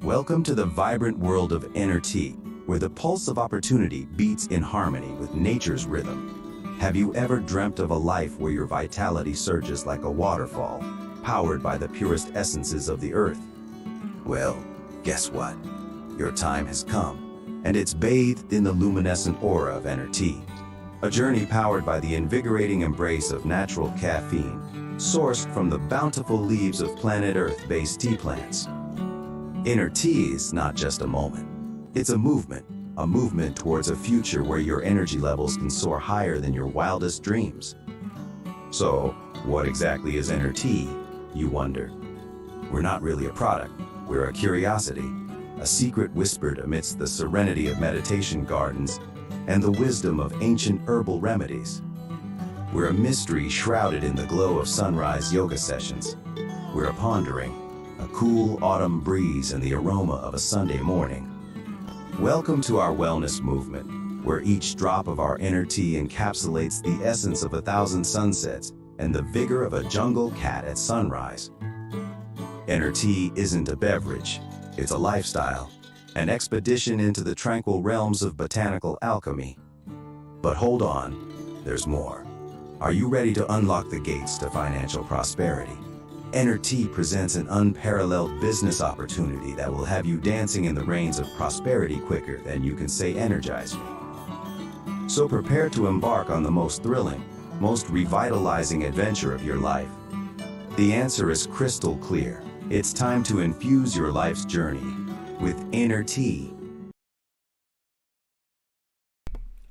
Welcome to the vibrant world of inner tea, where the pulse of opportunity beats in harmony with nature's rhythm. Have you ever dreamt of a life where your vitality surges like a waterfall, powered by the purest essences of the earth? Well, guess what? Your time has come, and it's bathed in the luminescent aura of inner tea. A journey powered by the invigorating embrace of natural caffeine, sourced from the bountiful leaves of planet Earth-based tea plants. Inner tea is not just a moment. It's a movement towards a future where your energy levels can soar higher than your wildest dreams. So, what exactly is inner tea, you wonder? We're not really a product, we're a curiosity, a secret whispered amidst the serenity of meditation gardens and the wisdom of ancient herbal remedies. We're a mystery shrouded in the glow of sunrise yoga sessions. We're a pondering, a cool autumn breeze and the aroma of a Sunday morning. Welcome to our wellness movement, where each drop of our inner tea encapsulates the essence of 1,000 sunsets and the vigor of a jungle cat at sunrise. Inner tea isn't a beverage, it's a lifestyle, an expedition into the tranquil realms of botanical alchemy. But hold on, there's more. Are you ready to unlock the gates to financial prosperity? Inner tea presents an unparalleled business opportunity that will have you dancing in the rains of prosperity quicker than you can say energize me. So prepare to embark on the most thrilling, most revitalizing adventure of your life. The answer is crystal clear. It's time to infuse your life's journey with inner tea.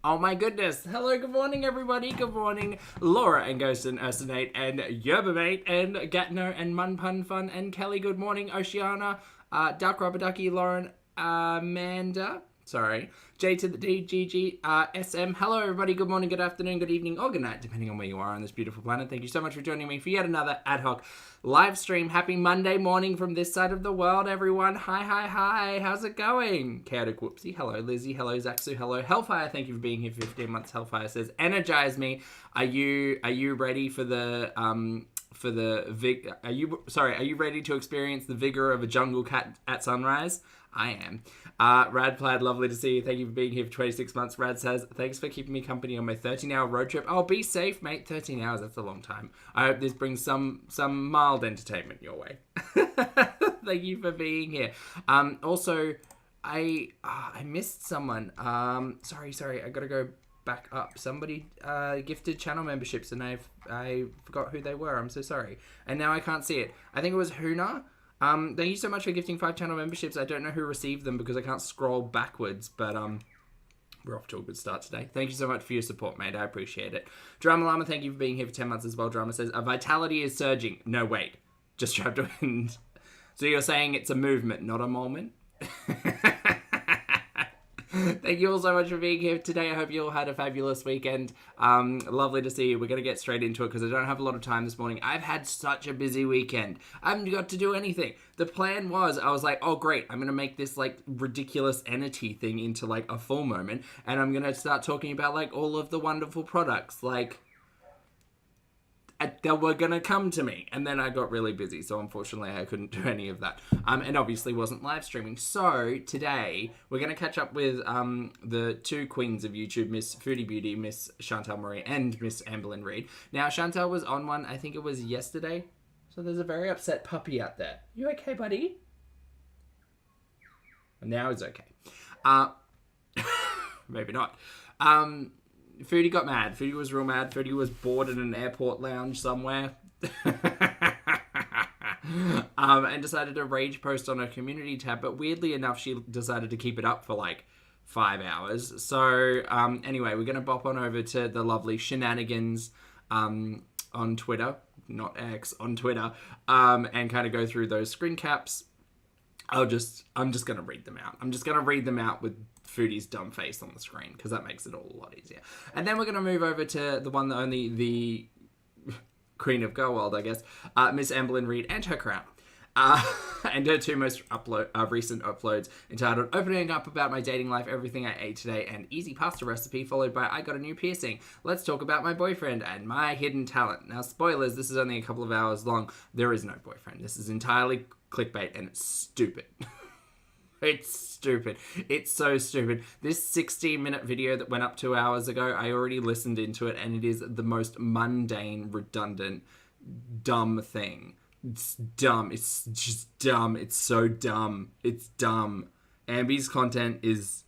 Oh my goodness. Hello, good morning everybody. Good morning Laura and Ghost and Ursinate and Yerbamate and Gatno and Munpun Fun and Kelly. Good morning Oceana, Duck Rubber Ducky, Lauren, Amanda. Sorry. J to the D, GG, SM. Hello, everybody. Good morning, good afternoon, good evening, or good night, depending on where you are on this beautiful planet. Thank you so much for joining me for yet another ad hoc live stream. Happy Monday morning from this side of the world, everyone. Hi. How's it going? Chaotic Whoopsie. Hello, Lizzie. Hello, Zaxu. Hello, Hellfire. Thank you for being here for 15 months. Hellfire says, energize me. Are you ready for the, are you ready to experience the vigor of a jungle cat at sunrise? I am. Rad Plaid, lovely to see you. Thank you for being here for 26 months. Rad says, thanks for keeping me company on my 13-hour road trip. Oh, be safe, mate. 13 hours, that's a long time. I hope this brings some mild entertainment your way. Thank you for being here. Also, I missed someone. Sorry, I gotta go back up. Somebody gifted channel memberships and I forgot who they were. I'm so sorry. And now I can't see it. I think it was Huna. Thank you so much for gifting 5 channel memberships. I don't know who received them because I can't scroll backwards, but we're off to a good start today. Thank you so much for your support, mate. I appreciate it. Drama Llama, thank you for being here for 10 months as well. Drama says, a vitality is surging. No, wait. Just trapped to end. So you're saying it's a movement, not a moment? Thank you all so much for being here today. I hope you all had a fabulous weekend. Lovely to see you. We're going to get straight into it because I don't have a lot of time this morning. I've had such a busy weekend. I haven't got to do anything. The plan was, I was like, oh great, I'm going to make this like ridiculous entity thing into like a full moment. And I'm going to start talking about like all of the wonderful products like that were going to come to me. And then I got really busy. So unfortunately, I couldn't do any of that. And obviously wasn't live streaming. So today, we're going to catch up with the 2 queens of YouTube, Miss Foodie Beauty, Miss Chantal Marie, and Miss Amberlynn Reid. Now, Chantal was on one, I think it was yesterday. So there's a very upset puppy out there. You okay, buddy? Now he's okay. Maybe not. Foodie got mad. Foodie was real mad. Foodie was bored in an airport lounge somewhere. And decided to rage post on her community tab. But weirdly enough, she decided to keep it up for like 5 hours. So anyway, we're going to bop on over to the lovely shenanigans on Twitter. Not X, on Twitter. And kind of go through those screen caps. I'm just going to read them out. I'm just going to read them out with Foodie's dumb face on the screen because that makes it all a lot easier. And then we're going to move over to the one that only the Queen of Go World, I guess, Miss Amberlynn Reid and her crown. And her 2 most recent uploads entitled Opening Up About My Dating Life, Everything I Ate Today, and Easy Pasta Recipe, followed by I Got a New Piercing. Let's talk about my boyfriend and my hidden talent. Now, spoilers, this is only a couple of hours long. There is no boyfriend. This is entirely clickbait and it's stupid. It's stupid. It's so stupid. This 16-minute video that went up 2 hours ago, I already listened into it, and it is the most mundane, redundant, dumb thing. It's dumb. It's just dumb. It's so dumb. It's dumb. Ambi's content is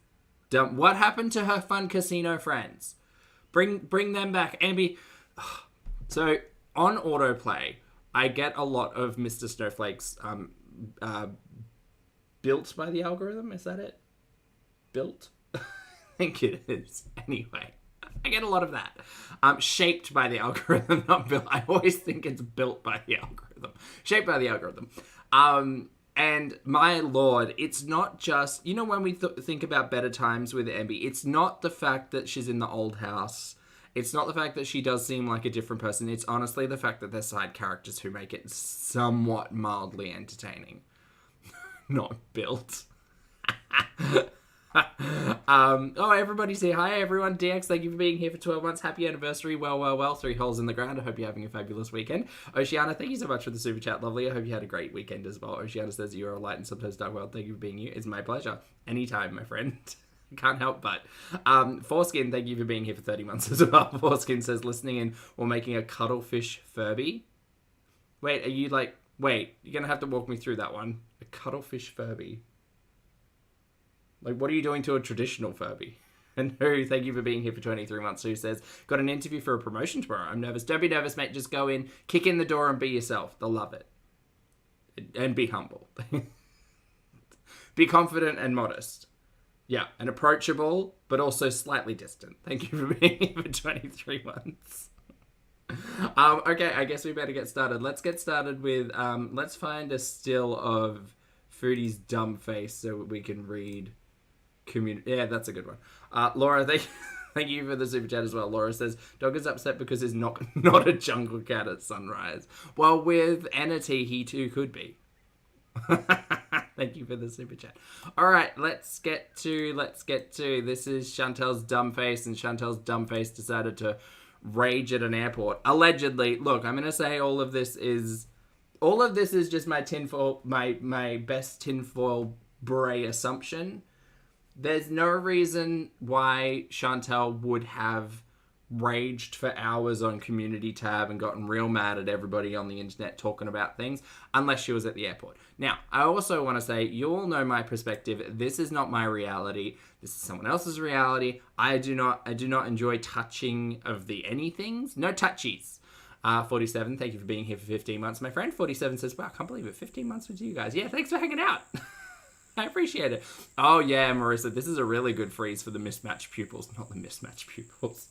dumb. What happened to her fun casino friends? Bring them back. Ambi. So, on autoplay, I get a lot of Mr. Snowflake's built by the algorithm. Is that it? Built? I think it is. Anyway, I get a lot of that. Shaped by the algorithm, not built. I always think it's built by the algorithm. Shaped by the algorithm. And my lord, it's not just, you know, when we think about better times with Ambi, it's not the fact that she's in the old house. It's not the fact that she does seem like a different person. It's honestly the fact that they're side characters who make it somewhat mildly entertaining. Not built. Everybody's here. Hi, everyone. DX, thank you for being here for 12 months. Happy anniversary. Well. 3 holes in the ground. I hope you're having a fabulous weekend. Oceana, thank you so much for the super chat. Lovely. I hope you had a great weekend as well. Oceana says you're a light and sometimes dark world. Thank you for being you. It's my pleasure. Anytime, my friend. Can't help but. Foreskin, thank you for being here for 30 months as well. Foreskin says, listening in or making a cuttlefish Furby. Wait, you're going to have to walk me through that one. A cuttlefish Furby. Like, what are you doing to a traditional Furby? And who, thank you for being here for 23 months, who says, got an interview for a promotion tomorrow. I'm nervous. Don't be nervous, mate. Just go in, kick in the door and be yourself. They'll love it. And be humble. Be confident and modest. Yeah, and approachable, but also slightly distant. Thank you for being here for 23 months. Okay, I guess we better get started. Let's get started with, let's find a still of Foodie's dumb face so we can read community. Yeah, that's a good one. Laura, thank you for the super chat as well. Laura says, dog is upset because he's not a jungle cat at sunrise. Well, with Entity, he too could be. Thank you for the super chat. All right, let's get to. This is Chantel's dumb face, and Chantel's dumb face decided to rage at an airport. Allegedly. Look, I'm going to say all of this is just my tinfoil, my best tinfoil beret assumption. There's no reason why Chantel would have raged for hours on Community tab and gotten real mad at everybody on the internet talking about things, unless she was at the airport. Now, I also want to say, you all know my perspective. This is not my reality. This is someone else's reality. I do not enjoy touching of the anythings. No touchies. 47, thank you for being here for 15 months. My friend 47 says, wow, I can't believe it. 15 months with you guys. Yeah, thanks for hanging out. I appreciate it. Oh, yeah, Marissa, this is a really good freeze for the mismatched pupils. Not the mismatched pupils.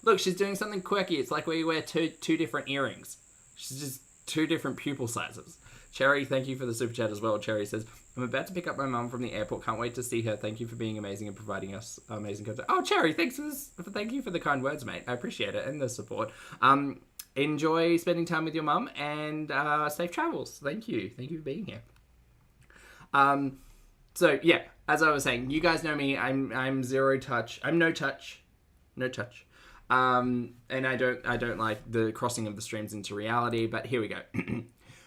Look, she's doing something quirky. It's like where you wear two different earrings. She's just 2 different pupil sizes. Cherry, thank you for the super chat as well. Cherry says, I'm about to pick up my mum from the airport. Can't wait to see her. Thank you for being amazing and providing us amazing content. Oh, Cherry, thank you for the kind words, mate. I appreciate it and the support. Enjoy spending time with your mum and safe travels. Thank you. Thank you for being here. So yeah, as I was saying, you guys know me. I'm zero touch. I'm no touch. No touch. And I don't like the crossing of the streams into reality, but here we go.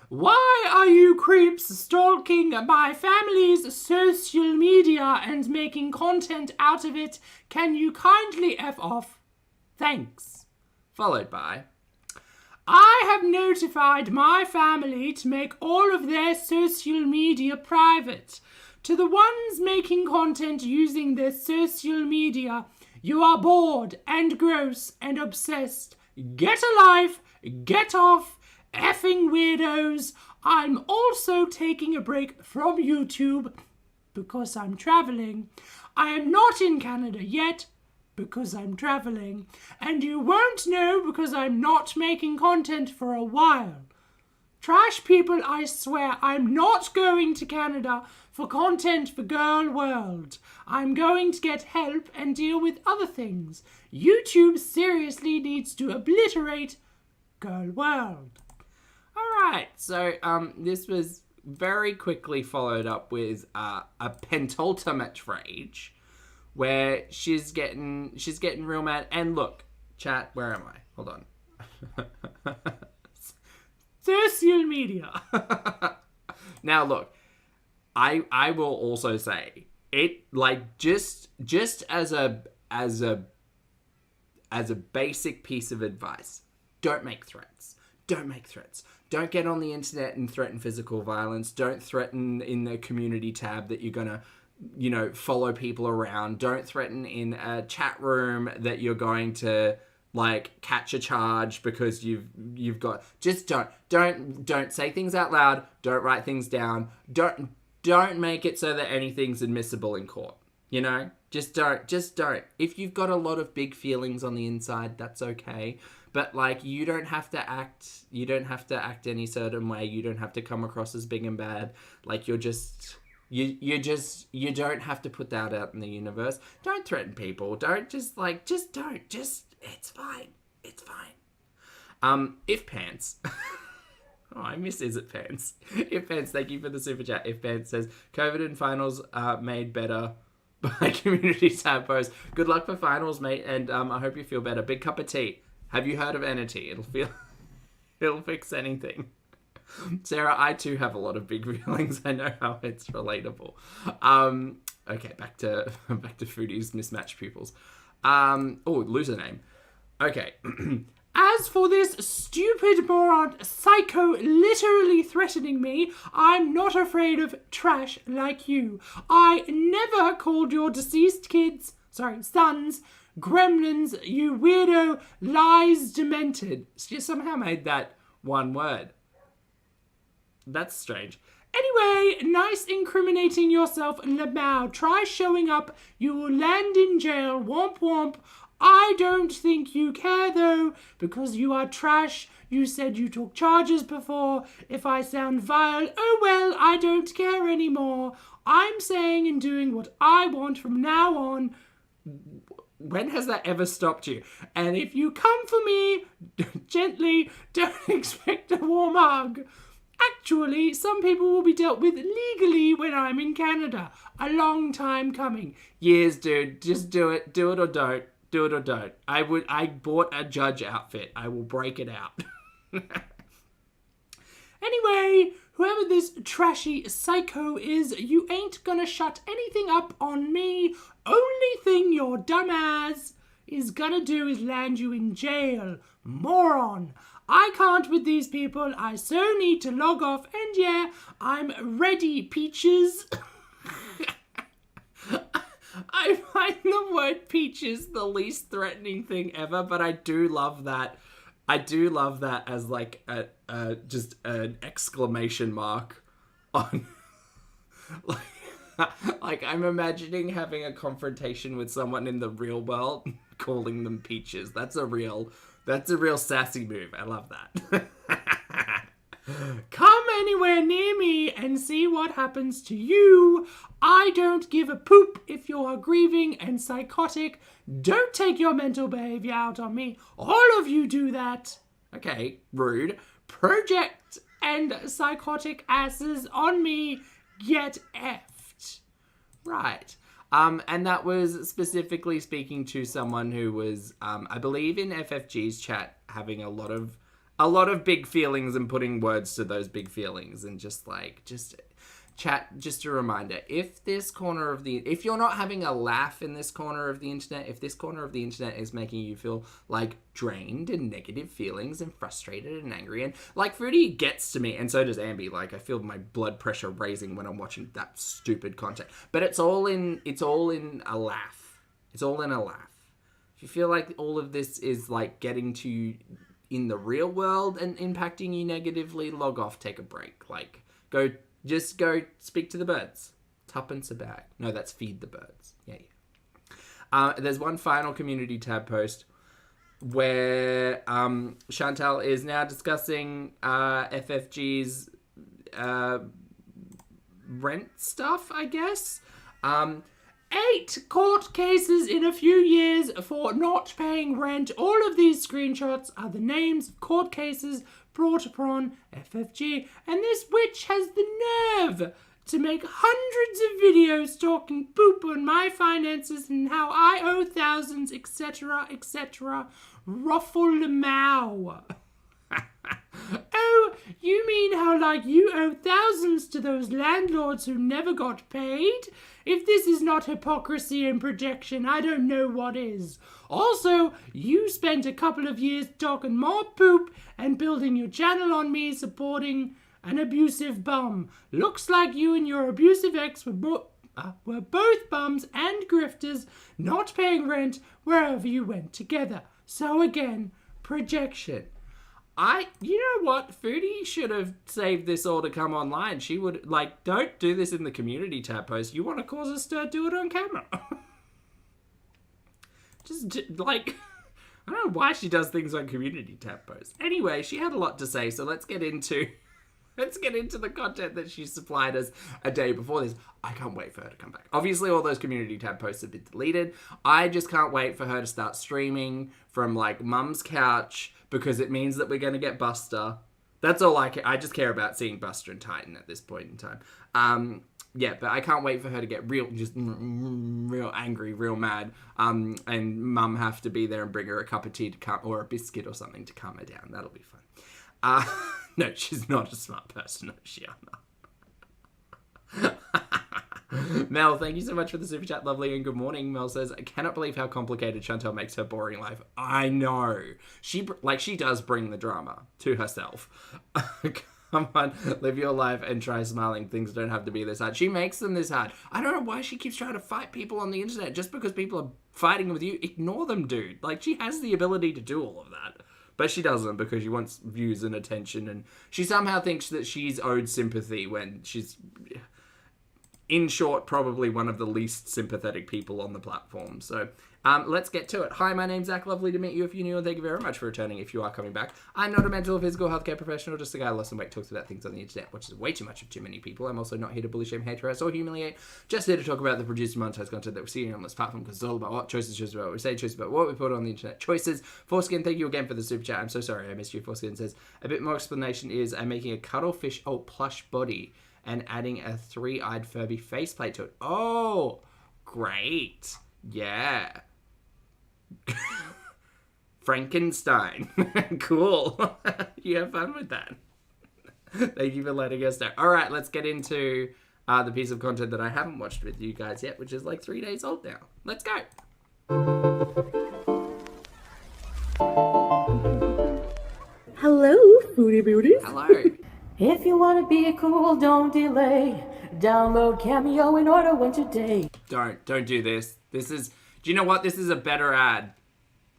Why are you creeps stalking my family's social media and making content out of it? Can you kindly F off? Thanks. Followed by, I have notified my family to make all of their social media private. To the ones making content using their social media, you are bored and gross and obsessed. Get a life, get off, effing weirdos. I'm also taking a break from YouTube because I'm traveling. I am not in Canada yet because I'm traveling. And you won't know because I'm not making content for a while. Trash people, I swear, I'm not going to Canada for content for Girl World. I'm going to get help and deal with other things. YouTube seriously needs to obliterate Girl World. Alright, so this was very quickly followed up with a pentultimate rage where she's getting real mad. And look, chat, where am I? Hold on. Social media. Now look, I will also say it, like, just as a basic piece of advice, don't make threats. Don't make threats. Don't get on the internet and threaten physical violence. Don't threaten in the community tab that you're gonna, follow people around. Don't threaten in a chat room that you're going to, like, catch a charge because you've got. Just don't say things out loud. Don't write things down. Don't make it so that anything's admissible in court. Just don't. If you've got a lot of big feelings on the inside, that's okay. But, like, you don't have to act any certain way. You don't have to come across as big and bad. Like, you don't have to put that out in the universe. Don't threaten people. Don't it's fine. It's fine. If Pants. Oh, I miss Is It Pants. If Pants, thank you for the super chat. If Pants says, COVID and finals are made better by community tab post. Good luck for finals, mate, and I hope you feel better. Big cup of tea. Have you heard of Energy? It'll fix anything. Sarah, I too have a lot of big feelings. I know how it's relatable. Okay, back to Foodie's mismatched pupils. Loser name. Okay. As for this stupid moron psycho literally threatening me, I'm not afraid of trash like you. I never called your deceased sons, gremlins, you weirdo, lies demented. She somehow made that one word. That's strange. Anyway, nice incriminating yourself, Lamau. Try showing up. You will land in jail. Womp womp. I don't think you care, though, because you are trash. You said you took charges before. If I sound vile, oh well, I don't care anymore. I'm saying and doing what I want from now on. When has that ever stopped you? And if you come for me, gently, don't expect a warm hug. Actually, some people will be dealt with legally when I'm in Canada. A long time coming. Years, dude. Just do it. Do it or don't. Do it or don't. I bought a judge outfit. I will break it out. Anyway, whoever this trashy psycho is, you ain't gonna shut anything up on me. Only thing your dumbass is gonna do is land you in jail. Moron. I can't with these people. I so need to log off. And yeah, I'm ready, peaches. I find the word peaches the least threatening thing ever, but I do love that. I do love that as like just an exclamation mark on like I'm imagining having a confrontation with someone in the real world, calling them peaches. That's a real sassy move. I love that. Come anywhere near me and see what happens to you. I don't give a poop if you're grieving and psychotic. Don't take your mental behavior out on me. All of you do that. Okay, rude. Project and psychotic asses on me. Get effed. Right. And that was specifically speaking to someone who was, I believe in FFG's chat, having a lot of big feelings and putting words to those big feelings, and just chat, just a reminder, if you're not having a laugh in this corner of the internet, if this corner of the internet is making you feel like drained and negative feelings and frustrated and angry, and like Foodie gets to me, and so does Ambi, like I feel my blood pressure raising when I'm watching that stupid content, but it's all in a laugh. It's all in a laugh. If you feel like all of this is like getting to you in the real world and impacting you negatively, log off, take a break. Like, go speak to the birds. Tuppence a bag. No, that's feed the birds. Yeah. There's one final community tab post where Chantal is now discussing FFG's rent stuff, I guess. 8 court cases in a few years for not paying rent. All of these screenshots are the names of court cases brought upon FFG. And this witch has the nerve to make hundreds of videos talking poop on my finances and how I owe thousands, etc., etc. Ruffle Mao. Oh, you mean how, like, you owe thousands to those landlords who never got paid? If this is not hypocrisy and projection, I don't know what is. Also, you spent a couple of years talking more poop and building your channel on me supporting an abusive bum. Looks like you and your abusive ex were both bums and grifters, not paying rent wherever you went together. So again, projection. You know what? Foodie should have saved this all to come online. She would, like, don't do this in the community tab post. You want to cause a stir, do it on camera. Like, I don't know why she does things on community tab posts. Anyway, she had a lot to say, so let's get into the content that she supplied us a day before this. I can't wait for her to come back. Obviously, all those community tab posts have been deleted. I just can't wait for her to start streaming from, like, Mum's couch, because it means that we're going to get Buster. That's all I care. I just care about seeing Buster and Titan at this point in time. Yeah, but I can't wait for her to get real angry, real mad, and Mum have to be there and bring her a cup of tea to or a biscuit or something to calm her down. That'll be fun. No, she's not a smart person, Oceana. Mel, thank you so much for the super chat, lovely, and good morning. Mel says, I cannot believe how complicated Chantel makes her boring life. I know. She does bring the drama to herself. Come on, live your life and try smiling. Things don't have to be this hard. She makes them this hard. I don't know why she keeps trying to fight people on the internet. Just because people are fighting with you, ignore them, dude. Like, she has the ability to do all of that. But she doesn't, because she wants views and attention, and she somehow thinks that she's owed sympathy when she's, in short, probably one of the least sympathetic people on the platform. So let's get to it. Hi, my name's Zach. Lovely to meet you if you're new, and thank you very much for returning if you are coming back. I'm not a mental or physical healthcare professional, just a guy who lost some weight, talks about things on the internet, which is way too much of too many people. I'm also not here to bully, shame, hate, harass, or humiliate. Just here to talk about the produced and monetized content that we're seeing on this platform, because it's all about what choices, choices about what we say, choices about what we put on the internet, choices. Foreskin, thank you again for the super chat. I'm so sorry I missed you. Foreskin says, a bit more explanation is I'm making a cuttlefish plush body and adding a 3-eyed Furby faceplate to it. Oh, great. Yeah. Frankenstein. Cool. You have fun with that. Thank you for letting us know. All right, let's get into the piece of content that I haven't watched with you guys yet, which is like 3 days old now. Let's go. Hello, Foodie Beauties. Hello. If you want to be cool, don't delay. Download Cameo in order one today. Don't do this. Do you know what? This is a better ad.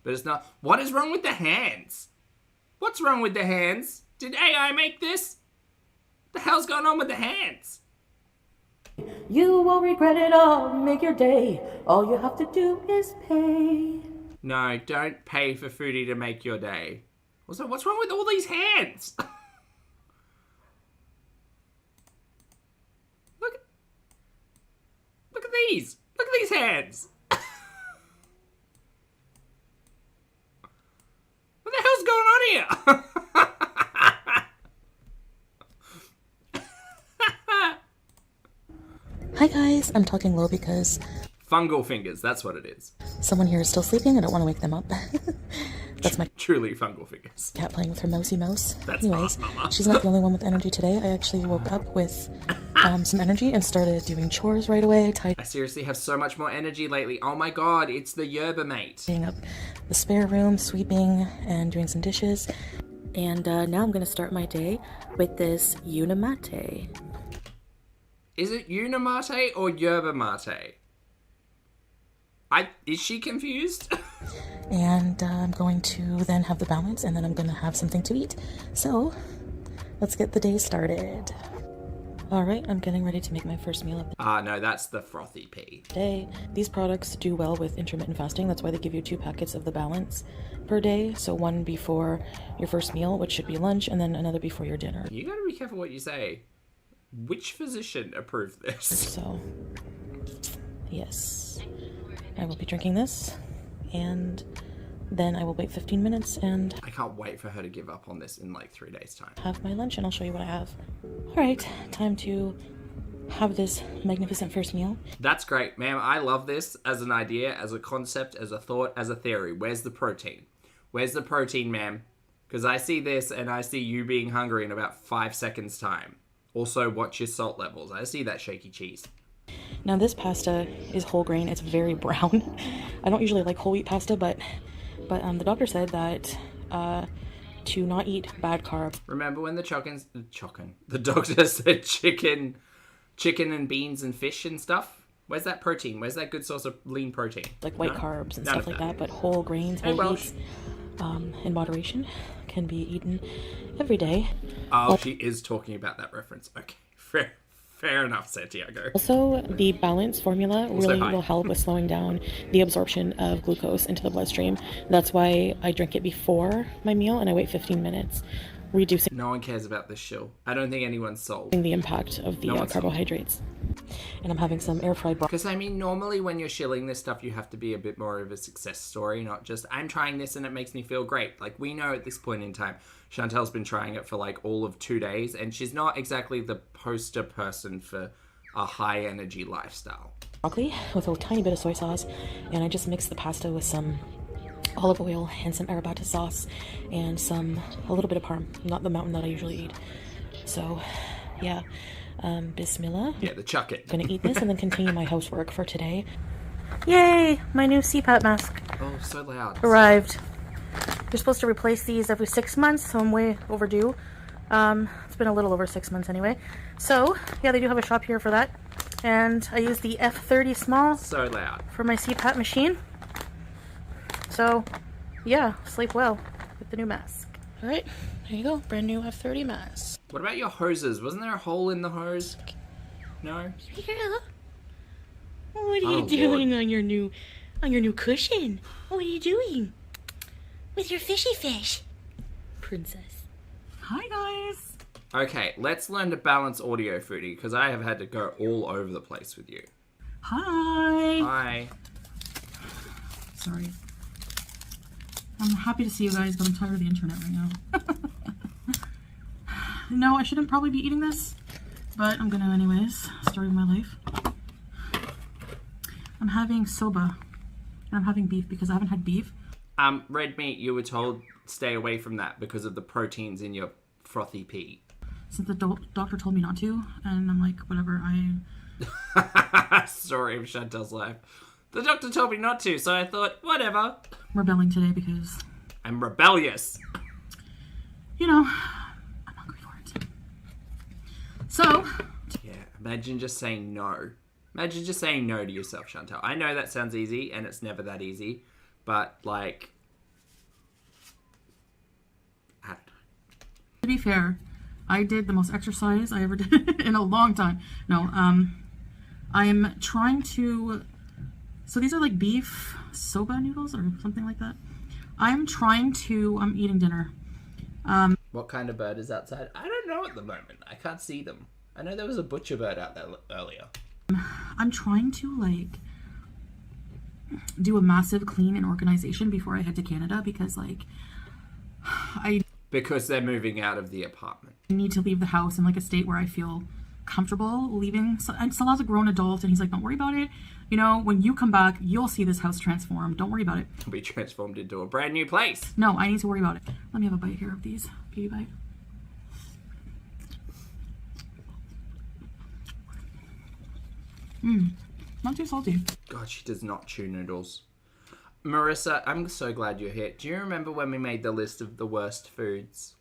But it's not. What is wrong with the hands? What's wrong with the hands? Did AI make this? The hell's going on with the hands? You won't regret it all. Make your day. All you have to do is pay. No, don't pay for Foodie to make your day. Also, what's wrong with all these hands? Look at these. Look at these hands. What the hell's going on here? Hi guys, I'm talking low because Fungal fingers, that's what it is. someone here is still sleeping. I don't want to wake them up. That's my Truly fungal fingers. cat playing with her mousy mouse. That's Anyways, smart, mama. she's not the only one with energy today. I actually woke up with some energy and started doing chores right away, I seriously have so much more energy lately. Oh my god, it's the yerba mate. tidying up the spare room, sweeping, and doing some dishes. And now I'm going to start my day with this Unimate. Is it Unimate or yerba mate? Is she confused? And I'm going to then have the balance, and then I'm going to have something to eat. So, let's get the day started. Alright, I'm getting ready to make my first meal of the No, that's the frothy pea. day. These products do well with intermittent fasting. That's why they give you 2 packets of the balance per day. So one before your first meal, which should be lunch, and then another before your dinner. You gotta be careful what you say. Which physician approved this? So, yes. I will be drinking this, and then I will wait 15 minutes and I can't wait for her to give up on this in like 3 days' time. have my lunch, and I'll show you what I have. Alright, time to have this magnificent first meal. That's great, ma'am. I love this as an idea, as a concept, as a thought, as a theory. Where's the protein? Where's the protein, ma'am? Because I see this and I see you being hungry in about 5 seconds time. Also, watch your salt levels. I see that shaky cheese. Now this pasta is whole grain. It's very brown. I don't usually like whole wheat pasta, but the doctor said that to not eat bad carbs. Remember when the doctor said chicken and beans and fish and stuff? Where's that protein? Where's that good source of lean protein? Like white carbs and None stuff of like that. that, but whole grains, whole wheats, in moderation, can be eaten every day. Oh, she is talking about that reference. Okay, fair enough, Santiago. Also, the balance formula really hi. will help with slowing down the absorption of glucose into the bloodstream. That's why I drink it before my meal and I wait 15 minutes, reducing No one cares about this shill. I don't think anyone's sold. the impact of the carbohydrates. And I'm having some air fried broccoli. Because, I mean, normally when you're shilling this stuff, you have to be a bit more of a success story, not just, I'm trying this and it makes me feel great. Like, we know at this point in time, Chantel's been trying it for, like, all of 2 days, and she's not exactly the poster person for a high-energy lifestyle. Broccoli with a tiny bit of soy sauce, and I just mixed the pasta with some olive oil and some arrabbiata sauce and a little bit of parm, not the mountain that I usually eat. So, yeah. Bismillah. Yeah, the chuck it. Gonna eat this and then continue my housework for today. Yay! My new CPAP mask Oh, so loud. arrived. You're supposed to replace these every 6 months, so I'm way overdue. It's been a little over 6 months anyway. So, yeah, they do have a shop here for that. And I use the F30 small So loud. for my CPAP machine. So, yeah, sleep well with the new mask. Alright, there you go. Brand new F30 mask. What about your hoses? Wasn't there a hole in the hose? No? Yeah. What are Oh, you doing Lord. on your new cushion? What are you doing with your fishy fish, princess? Hi guys. Okay, let's learn to balance audio, Foodie, because I have had to go all over the place with you. Hi. Hi. Sorry. I'm happy to see you guys, but I'm tired of the internet right now. No, I shouldn't probably be eating this, but I'm gonna anyways. Story of my life. I'm having soba, and I'm having beef because I haven't had beef. Red meat, you were told stay away from that because of the proteins in your frothy pee. Since the doctor told me not to, and I'm like, whatever, Story of Chantel's life. The doctor told me not to, so I thought, whatever. rebelling today because, I'm rebellious. you know, I'm hungry for it. So, Yeah, imagine just saying no. Imagine just saying no to yourself, Chantel. I know that sounds easy, and it's never that easy, but, like, I don't know. to be fair, I did the most exercise I ever did in a long time. No, I'm trying to... So these are like beef soba noodles or something like that. I'm eating dinner. What kind of bird is outside? I don't know at the moment. I can't see them. I know there was a butcher bird out there earlier. I'm trying to like do a massive clean and organization before I head to Canada because like Because they're moving out of the apartment. I need to leave the house in like a state where I feel comfortable leaving. So, and Salah's a grown adult and he's like, don't worry about it. You know, when you come back, you'll see this house transformed. Don't worry about it. It'll be transformed into a brand new place. No, I need to worry about it. Let me have a bite here of these. Beauty bite. Not too salty. God, she does not chew noodles. Marissa, I'm so glad you're here. Do you remember when we made the list of the worst foods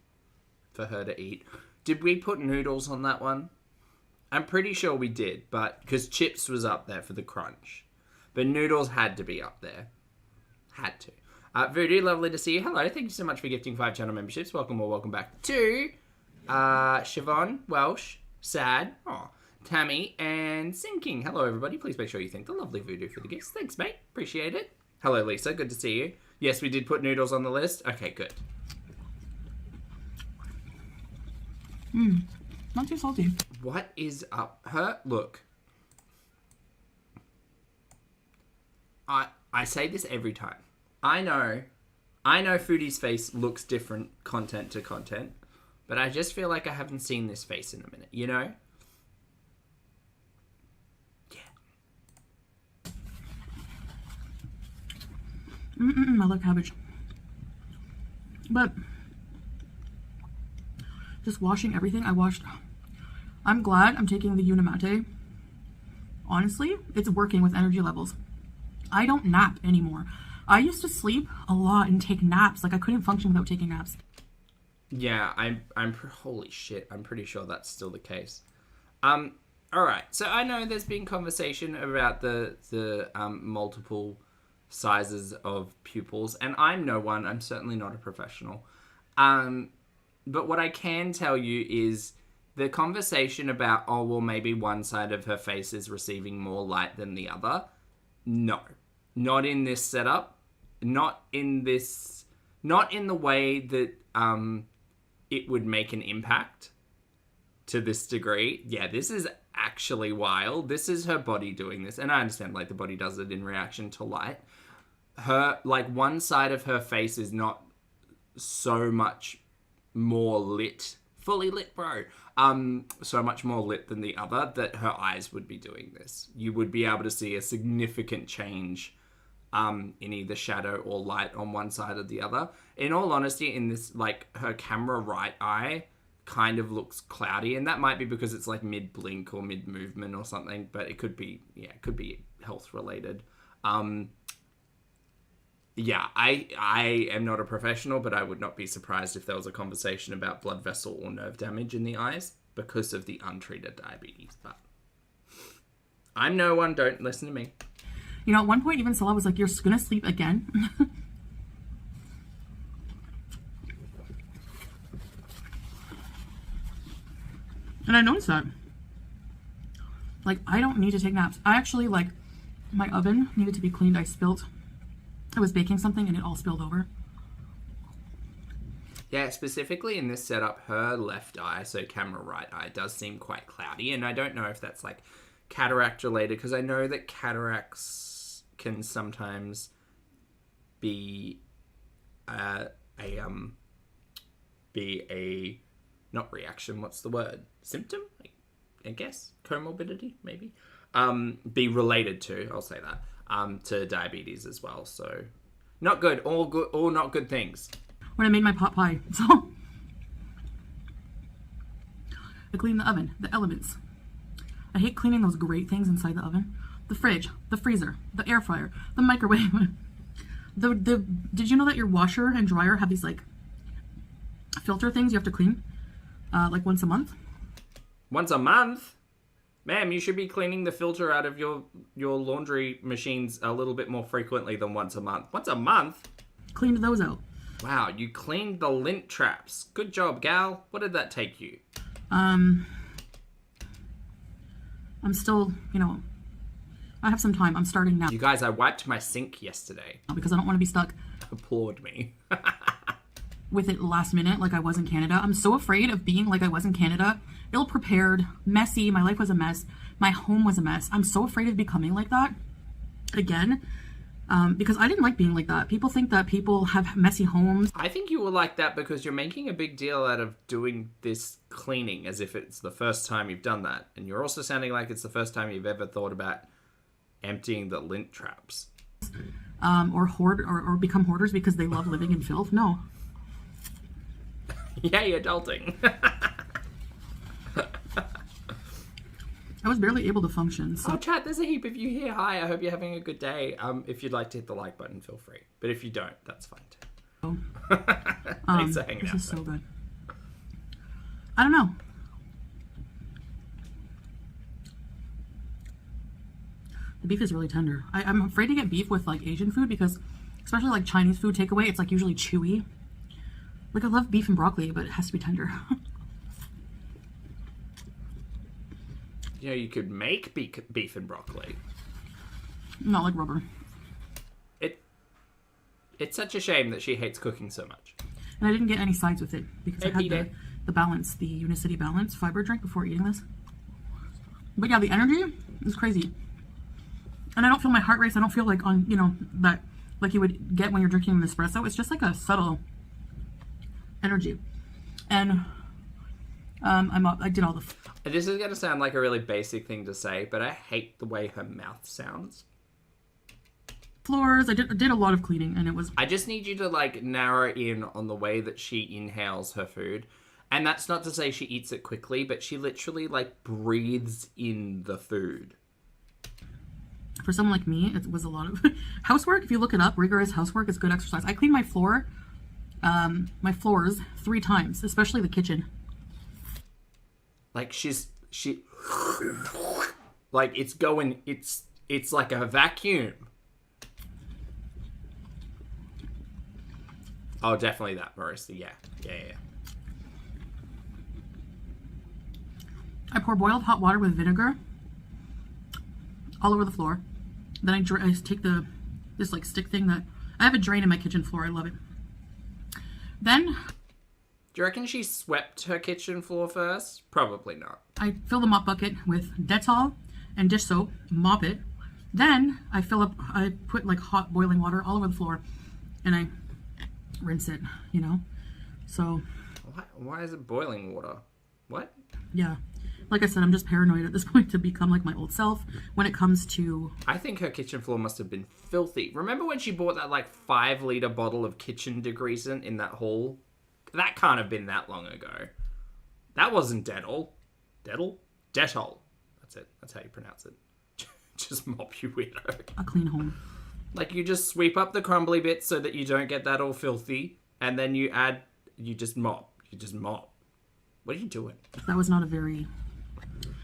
for her to eat? Did we put noodles on that one? I'm pretty sure we did, but because chips was up there for the crunch. But noodles had to be up there. Had to. Voodoo, lovely to see you. Hello, thank you so much for gifting 5 channel memberships. Welcome or welcome back to Siobhan, Welsh, Sad, Tammy, and Sinking. Hello, everybody. Please make sure you thank the lovely Voodoo for the gifts. Thanks, mate. Appreciate it. Hello, Lisa. Good to see you. Yes, we did put noodles on the list. Okay, good. Not too salty. What is up? Look. I say this every time. I know Foodie's face looks different content to content, but I just feel like I haven't seen this face in a minute, you know? Yeah. I love cabbage. But just washing everything. I'm glad I'm taking the Unimate. Honestly, it's working with energy levels. I don't nap anymore. I used to sleep a lot and take naps. Like, I couldn't function without taking naps. Yeah, holy shit, I'm pretty sure that's still the case. All right, so I know there's been conversation about the multiple sizes of pupils, and I'm no one. I'm certainly not a professional. But what I can tell you is the conversation about, oh, well, maybe one side of her face is receiving more light than the other. No, not in this setup. Not in the way that it would make an impact to this degree. Yeah, this is actually wild. This is her body doing this. And I understand, like, the body does it in reaction to light. Her, like, one side of her face is not so much more lit, fully lit, bro, so much more lit than the other, that her eyes would be doing this. You would be able to see a significant change in either shadow or light on one side or the other. In all honesty, in this, like, her camera right eye kind of looks cloudy, and that might be because it's like mid-blink or mid-movement or something, but it could be health related. Yeah, I am not a professional, but I would not be surprised if there was a conversation about blood vessel or nerve damage in the eyes because of the untreated diabetes. But I'm no one, don't listen to me. You know, at one point even Salah was like, you're gonna sleep again? And I noticed that. Like, I don't need to take naps. I actually, like, my oven needed to be cleaned. I was baking something and it all spilled over. Yeah, specifically in this setup, her left eye, so camera right eye, does seem quite cloudy. And I don't know if that's, like, cataract related, because I know that cataracts can sometimes be not reaction, what's the word? Symptom, I guess? Comorbidity, maybe? Be related to, I'll say that, to diabetes as well. So, not good. All not good things. When I made my pot pie, so I cleaned the oven, the elements. I hate cleaning those great things inside the oven. The fridge, the freezer, the air fryer, the microwave. Did you know that your washer and dryer have these, like, filter things you have to clean? Like once a month? Once a month? Ma'am, you should be cleaning the filter out of your laundry machines a little bit more frequently than once a month. Once a month? Cleaned those out. Wow, you cleaned the lint traps. Good job, gal. What did that take you? I'm still, I have some time. I'm starting now. You guys, I wiped my sink yesterday. Because I don't want to be stuck. Applaud me. With it last minute like I was in Canada. I'm so afraid of being like I was in Canada. Ill-prepared, messy. My life was a mess. My home was a mess. I'm so afraid of becoming like that again. Because I didn't like being like that. People think that people have messy homes. I think you were like that because you're making a big deal out of doing this cleaning as if it's the first time you've done that. And you're also sounding like it's the first time you've ever thought about emptying the lint traps. Or become hoarders because they love living in filth. No. Yay, adulting. I was barely able to function. So. Oh, chat, there's a heap of you here. Hi, I hope you're having a good day. If you'd like to hit the like button, feel free. But if you don't, that's fine too. Thanks for hanging out. This is so good. I don't know. The beef is really tender. I'm afraid to get beef with, like, Asian food because, especially, like, Chinese food takeaway, it's, like, usually chewy. Like, I love beef and broccoli, but it has to be tender. You know, you could make beef and broccoli. Not like rubber. It's such a shame that she hates cooking so much. And I didn't get any sides with it because I had Peter. the balance, the Unicity Balance fiber drink before eating this. But yeah, the energy is crazy. And I don't feel my heart race. I don't feel like that like you would get when you're drinking an espresso. It's just like a subtle energy. And I did all the... This is going to sound like a really basic thing to say, but I hate the way her mouth sounds. Floors. I did a lot of cleaning, and it was... I just need you to, like, narrow in on the way that she inhales her food. And that's not to say she eats it quickly, but she literally, like, breathes in the food. For someone like me, it was a lot of housework. If you look it up, rigorous housework is good exercise. I clean my floors 3 times, especially the kitchen. Like, she, like, it's like a vacuum. Oh, definitely that, Marissa. Yeah. I pour boiled hot water with vinegar all over the floor. Then I take this like stick thing that I have a drain in my kitchen floor. I love it. Then Do you reckon she swept her kitchen floor first? Probably not. I fill the mop bucket with Dettol and dish soap, mop it. Then I put like hot boiling water all over the floor, and I rinse it. So Why is it boiling water? What? yeah. Like I said, I'm just paranoid at this point to become like my old self when it comes to... I think her kitchen floor must have been filthy. Remember when she bought that, like, 5-litre bottle of kitchen degreasant in that hall? That can't have been that long ago. That wasn't Dettol. Dettol? Dettol. That's it. That's how you pronounce it. Just mop, you weirdo. a clean home. Like, you just sweep up the crumbly bits so that you don't get that all filthy, and then you just mop. What are you doing? That was not a very...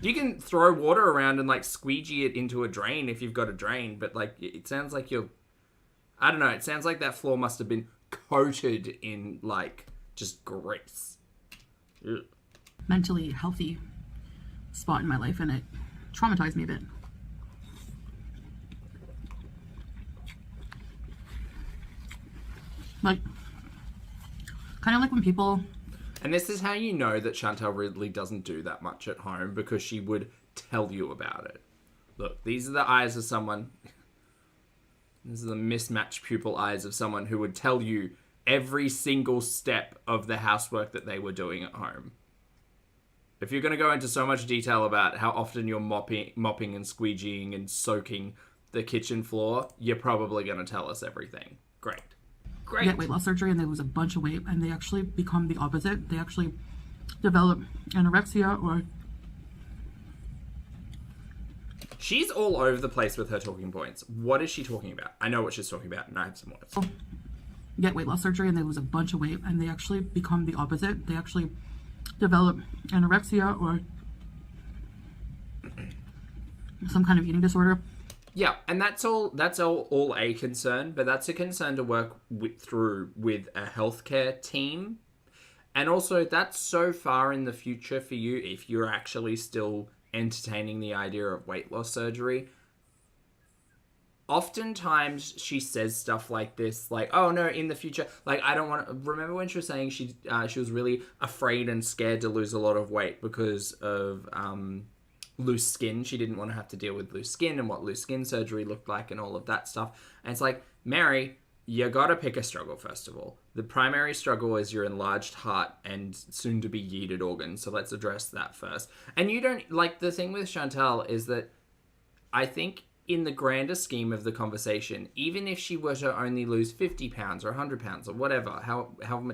You can throw water around and, like, squeegee it into a drain if you've got a drain, but, like, it sounds like I don't know, it sounds like that floor must have been coated in, like, just grease. Ugh. mentally healthy spot in my life, and it traumatized me a bit. Like, kind of like when people... And this is how you know that Chantal Ridley doesn't do that much at home, because she would tell you about it. Look, these are the eyes of someone... These are the mismatched pupil eyes of someone who would tell you every single step of the housework that they were doing at home. If you're going to go into so much detail about how often you're mopping and squeegeeing and soaking the kitchen floor, you're probably going to tell us everything. Great. Get weight loss surgery and they lose a bunch of weight, and they actually become the opposite. They actually develop anorexia or... She's all over the place with her talking points. What is she talking about? I know what she's talking about, and I have some words. Get weight loss surgery and they lose a bunch of weight, and they actually become the opposite. They actually develop anorexia or some kind of eating disorder. Yeah, and that's all a concern, but that's a concern to work through with a healthcare team. And also, that's so far in the future for you if you're actually still entertaining the idea of weight loss surgery. Oftentimes, she says stuff like this, like, oh no, in the future, like, I don't want to... Remember when she was saying she was really afraid and scared to lose a lot of weight because of... loose skin. She didn't want to have to deal with loose skin and what loose skin surgery looked like and all of that stuff. And it's like, Mary, you gotta pick a struggle first of all. The primary struggle is your enlarged heart and soon to be yeeted organs. So let's address that first. And you don't, like, the thing with Chantal is that I think in the grander scheme of the conversation, even if she were to only lose 50 pounds or 100 pounds or whatever, how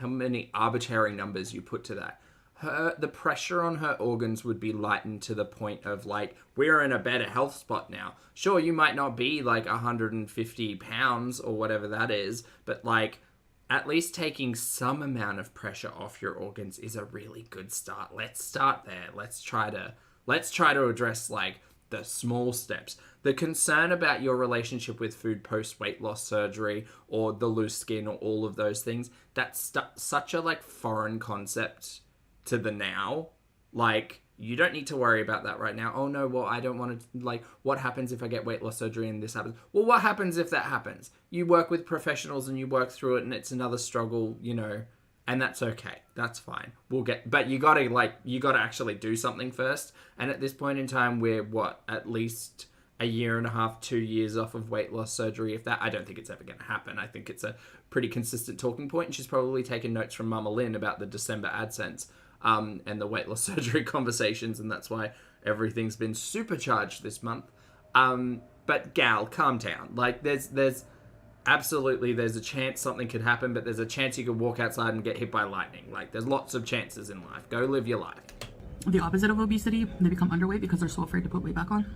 many arbitrary numbers you put to that, the pressure on her organs would be lightened to the point of, like, we're in a better health spot now. Sure, you might not be, like, 150 pounds or whatever that is, but, like, at least taking some amount of pressure off your organs is a really good start. Let's start there. Let's try to address, like, the small steps. The concern about your relationship with food post-weight loss surgery or the loose skin or all of those things, that's such a, like, foreign concept to the now. Like, you don't need to worry about that right now. Oh no, well, I don't want to, like, what happens if I get weight loss surgery and this happens? Well, what happens if that happens? You work with professionals and you work through it, and it's another struggle, you know, and that's okay. That's fine. But you gotta actually do something first. And at this point in time, we're at least a year and a half, 2 years off of weight loss surgery. If that, I don't think it's ever going to happen. I think it's a pretty consistent talking point, and she's probably taken notes from Mama Lynn about the December AdSense and the weight loss surgery conversations, and that's why everything's been supercharged this month. But gal, calm down. Like, there's absolutely there's a chance something could happen, but there's a chance you could walk outside and get hit by lightning. Like, there's lots of chances in life. Go live your life. The opposite of obesity, they become underweight because they're so afraid to put weight back on.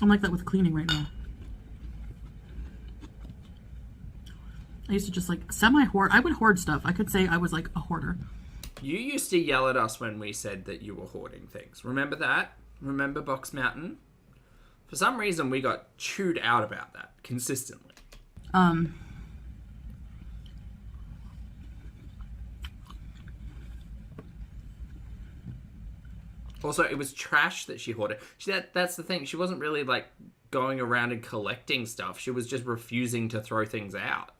I'm like that with cleaning right now. I used to just like semi-hoard. I would hoard stuff. I could say I was like a hoarder. You used to yell at us when we said that you were hoarding things. Remember that? Remember Box Mountain? For some reason, we got chewed out about that consistently. Also, it was trash that she hoarded. That's the thing. She wasn't really, like, going around and collecting stuff. She was just refusing to throw things out.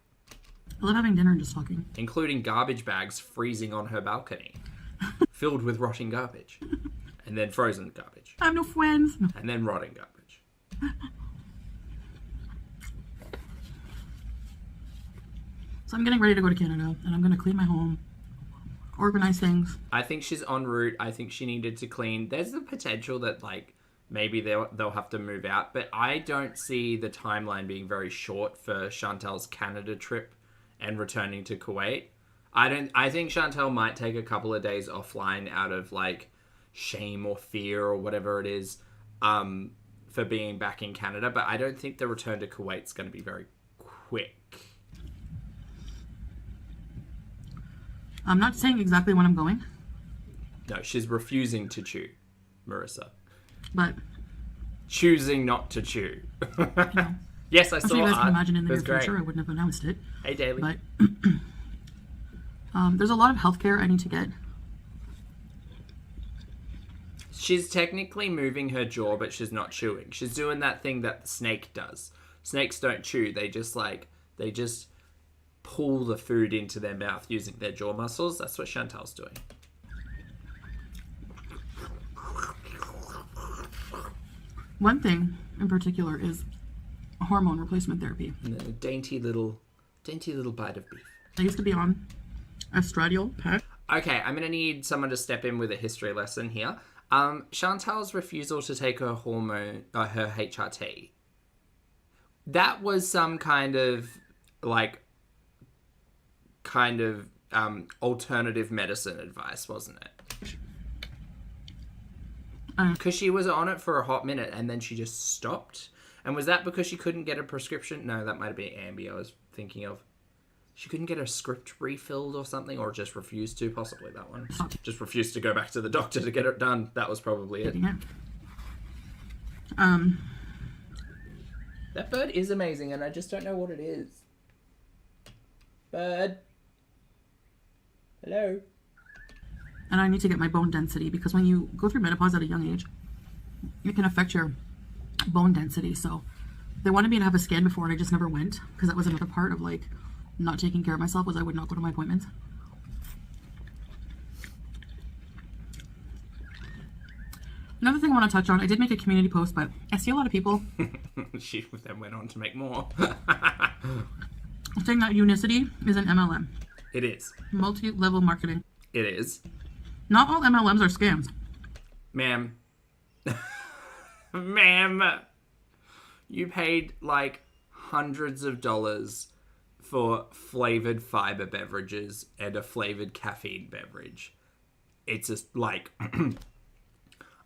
I love having dinner and just talking. Including garbage bags freezing on her balcony. Filled with rotting garbage. And then frozen garbage. I have no friends. No. And then rotting garbage. So I'm getting ready to go to Canada, and I'm going to clean my home, organize things. I think she's en route. I think she needed to clean. There's the potential that, like, maybe they'll have to move out. But I don't see the timeline being very short for Chantel's Canada trip and returning to Kuwait. I think Chantel might take a couple of days offline out of, like, shame or fear or whatever it is for being back in Canada. But I don't think the return to Kuwait's going to be very quick. I'm not saying exactly when I'm going. No, she's refusing to chew, Marissa. But choosing not to chew. You know, Yes, I saw so you guys art. can imagine in the near That's future, great. I wouldn't have announced it. Hey, Daily. But there's a lot of healthcare I need to get. She's technically moving her jaw, but she's not chewing. She's doing that thing that the snake does. Snakes don't chew. They just pull the food into their mouth using their jaw muscles. That's what Chantel's doing. One thing in particular is hormone replacement therapy. And then a dainty little bite of beef. I used to be on estradiol patch. Okay, I'm going to need someone to step in with a history lesson here. Chantel's refusal to take her hormone, her HRT. That was some kind of alternative medicine advice, wasn't it? Because she was on it for a hot minute and then she just stopped. And was that because she couldn't get a prescription? No, that might have been Ambi I was thinking of. She couldn't get her script refilled or something, or just refused to, possibly that one. Just refused to go back to the doctor to get it done. That was probably it. That bird is amazing, and I just don't know what it is. Bird. Hello. And I need to get my bone density because when you go through menopause at a young age, it can affect your bone density. So they wanted me to have a scan before, and I just never went because that was another part of like not taking care of myself, was I would not go to my appointments. Another thing I want to touch on, I did make a community post, but I see a lot of people She then went on to make more. saying that Unicity is an MLM. It is. Multi-level marketing. It is. Not all MLMs are scams. Ma'am. Ma'am. You paid like hundreds of dollars for flavored fiber beverages and a flavored caffeine beverage. It's just like...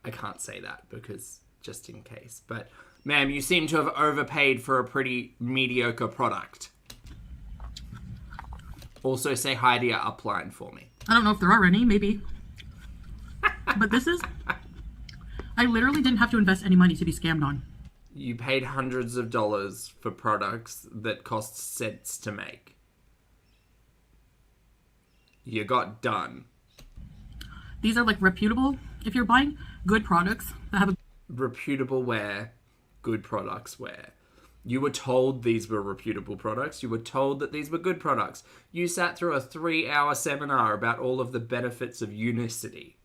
I can't say that because just in case. But, ma'am, you seem to have overpaid for a pretty mediocre product. Also, say hi to your upline for me. I don't know if there are any, maybe. But this is... I literally didn't have to invest any money to be scammed on. You paid hundreds of dollars for products that cost cents to make. You got done. These are like reputable. If you're buying good products that have a... Reputable wear, good products wear. You were told these were reputable products. You were told that these were good products. You sat through a 3-hour seminar about all of the benefits of Unicity.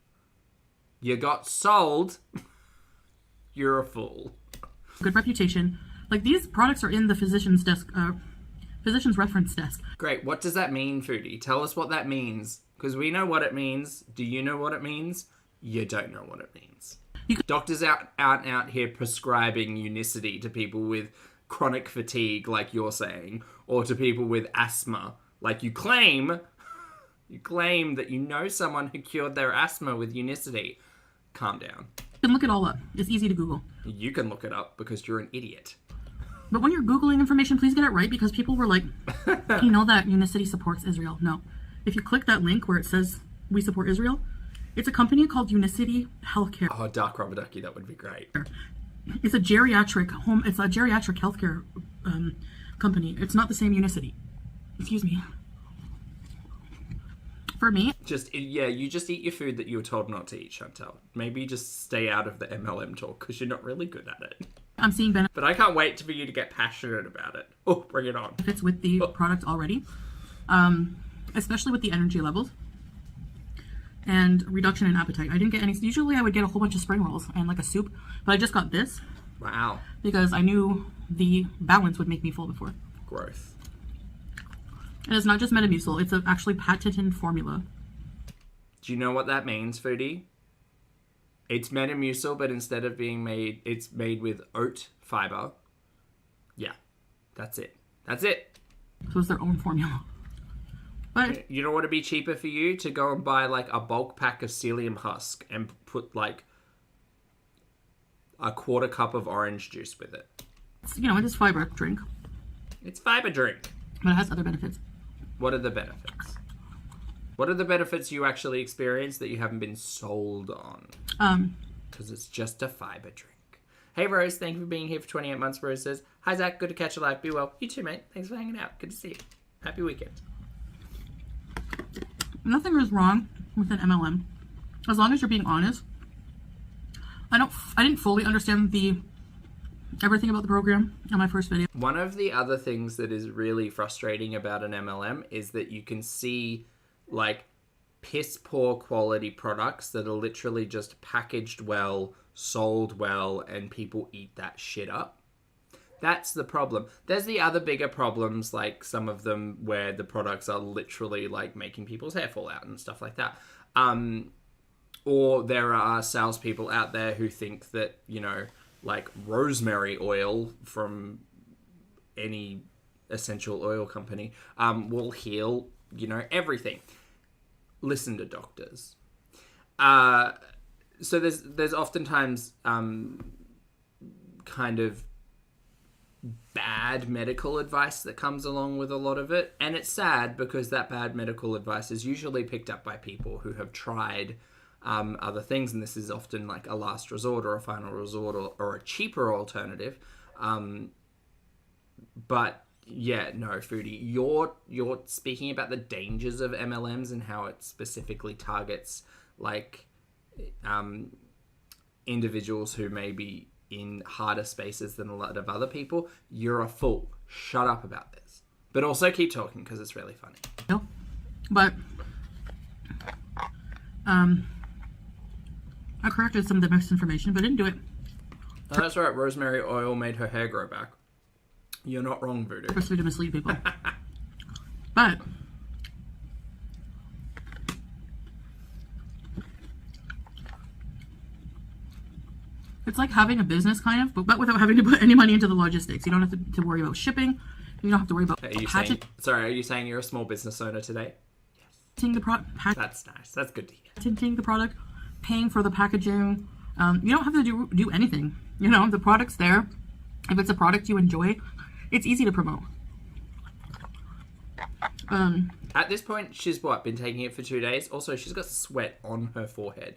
You got sold. You're a fool. good reputation. Like, these products are in the physician's desk, physician's reference desk. Great. What does that mean, Foodie? Tell us what that means. Because we know what it means. Do you know what it means? You don't know what it means. Doctors aren't out here prescribing Unicity to people with chronic fatigue, like you're saying, or to people with asthma, like you claim. You claim that you know someone who cured their asthma with Unicity. Calm down. You can look it all up. It's easy to Google. You can look it up because you're an idiot. But when you're Googling information, please get it right, because people were like, you know that Unicity supports Israel. No. If you click that link where it says we support Israel, it's a company called Unicity Healthcare. Oh, Dark Rubber Ducky, that would be great. It's a geriatric healthcare company. It's not the same Unicity. Excuse me. For me, you just eat your food that you were told not to eat, Chantal. Maybe just stay out of the MLM talk because you're not really good at it. I'm seeing benefits. But I can't wait for you to get passionate about it. Oh, bring it on. With the product already, especially with the energy levels and reduction in appetite. I didn't get any. Usually I would get a whole bunch of spring rolls and like a soup, but I just got this. Wow. Because I knew the balance would make me full before. Growth. And it's not just Metamucil, it's actually patented formula. Do you know what that means, Foodie? It's Metamucil, but instead of being made, it's made with oat fiber. Yeah, that's it. That's it. So it's their own formula. But you know what would be cheaper for you? To go and buy like a bulk pack of psyllium husk and put like a quarter cup of orange juice with it. It is fiber drink. It's fiber drink. But it has other benefits. What are the benefits? What are the benefits you actually experience that you haven't been sold on? Because it's just a fiber drink. Hey, Rose, thank you for being here for 28 months. Rose says, hi, Zach. Good to catch you live. Be well. You too, mate. Thanks for hanging out. Good to see you. Happy weekend. Nothing is wrong with an MLM. As long as you're being honest. I didn't fully understand everything about the program in my first video. One of the other things that is really frustrating about an MLM is that you can see like piss poor quality products that are literally just packaged well, sold well, and people eat that shit up. That's the problem. There's the other bigger problems, like some of them where the products are literally like making people's hair fall out and stuff like that. Or there are salespeople out there who think that, like rosemary oil from any essential oil company will heal, everything. Listen to doctors. So there's oftentimes kind of bad medical advice that comes along with a lot of it. And it's sad because that bad medical advice is usually picked up by people who have tried other things, and this is often like a last resort or a final resort or a cheaper alternative. But yeah, no, Foodie, you're speaking about the dangers of MLMs and how it specifically targets like individuals who may be in harder spaces than a lot of other people. You're a fool. Shut up about this. But also keep talking because it's really funny. No, but I corrected some of the misinformation, but didn't do it. Oh, that's right. Rosemary oil made her hair grow back. You're not wrong, Voodoo. Purposely to mislead people. But it's like having a business, kind of, but without having to put any money into the logistics. You don't have to worry about shipping. You don't have to worry about Are you saying you're a small business owner today? That's nice. That's good to hear. Patenting the product, paying for the packaging. You don't have to do anything. The product's there. If it's a product you enjoy, it's easy to promote. At this point, she's been taking it for 2 days. Also, she's got sweat on her forehead.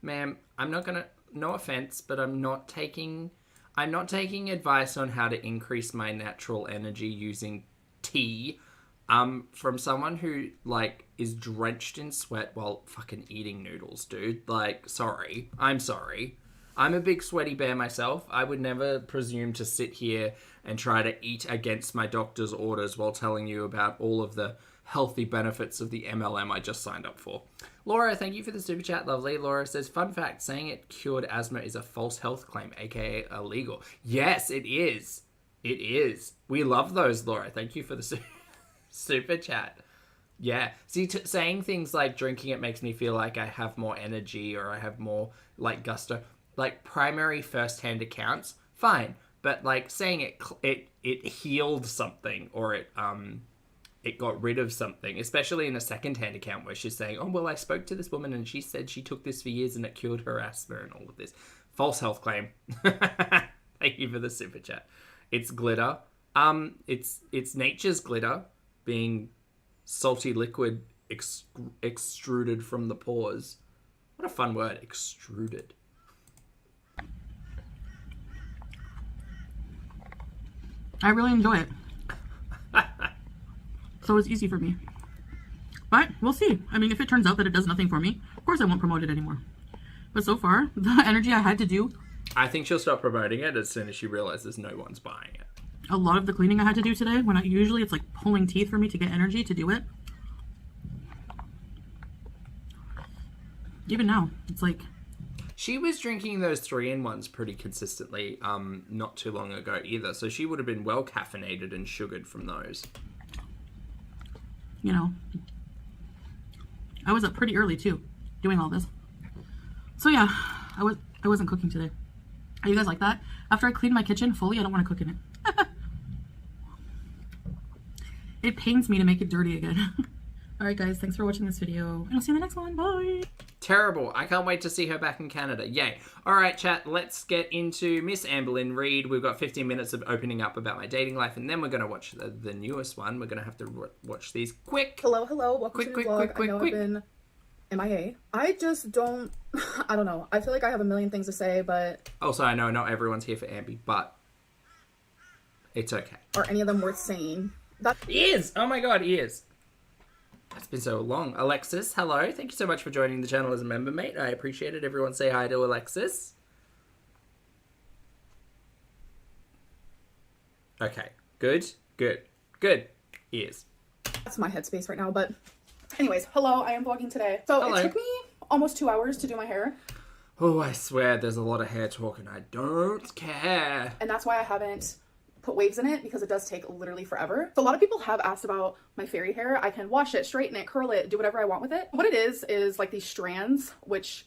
Ma'am, I'm not gonna, no offense, but I'm not taking advice on how to increase my natural energy using tea from someone who is drenched in sweat while fucking eating noodles, dude. Sorry. I'm sorry. I'm a big sweaty bear myself. I would never presume to sit here and try to eat against my doctor's orders while telling you about all of the healthy benefits of the MLM I just signed up for. Laura, thank you for the super chat, lovely. Laura says, fun fact, saying it cured asthma is a false health claim, aka illegal. Yes, it is. It is. We love those, Laura. Thank you for the super chat. Yeah. See, saying things like drinking it makes me feel like I have more energy or I have more gusto. like primary first-hand accounts, fine. But like saying it healed something, or it got rid of something, especially in a second-hand account where she's saying, oh, well, I spoke to this woman and she said she took this for years and it cured her asthma and all of this. False health claim. Thank you for the super chat. It's glitter. It's nature's glitter being salty liquid extruded from the pores. What a fun word, extruded. I really enjoy it. So it's easy for me. But we'll see. I mean, if it turns out that it does nothing for me, of course I won't promote it anymore. But so far, the energy I had to do... I think she'll stop promoting it as soon as she realizes no one's buying it. A lot of the cleaning I had to do today, when usually it's like pulling teeth for me to get energy to do it. Even now, it's like... She was drinking those 3-in-1s pretty consistently not too long ago either, so she would have been well caffeinated and sugared from those. You know, I was up pretty early too, doing all this. So yeah, I wasn't cooking today. Are you guys like that? After I clean my kitchen fully, I don't want to cook in it. It pains me to make it dirty again. Alright guys, thanks for watching this video, and I'll see you in the next one. Bye! Terrible. I can't wait to see her back in Canada. Yay. Alright, chat, let's get into Miss Amberlynn Reid. We've got 15 minutes of opening up about my dating life, and then we're going to watch the newest one. We're going to have to watch these quick. Hello, welcome Quick, to the vlog. I know I've been MIA. I just don't, I don't know. I feel like I have a million things to say, but... Also, I know not everyone's here for Ambi, but it's okay. Are any of them worth saying? He is! Oh my god, he is. It's been so long. Alexis, hello. Thank you so much for joining the channel as a member, mate. I appreciate it. Everyone say hi to Alexis. Okay. Good. He is. That's my headspace right now, but... Anyways, hello, I am vlogging today. So Hello. It took me almost 2 hours to do my hair. Oh, I swear there's a lot of hair talk and I don't care. And that's why I haven't put waves in it, because it does take literally forever. So a lot of people have asked about my fairy hair. I can wash it, straighten it, curl it, do whatever I want with it. What it is like these strands, which...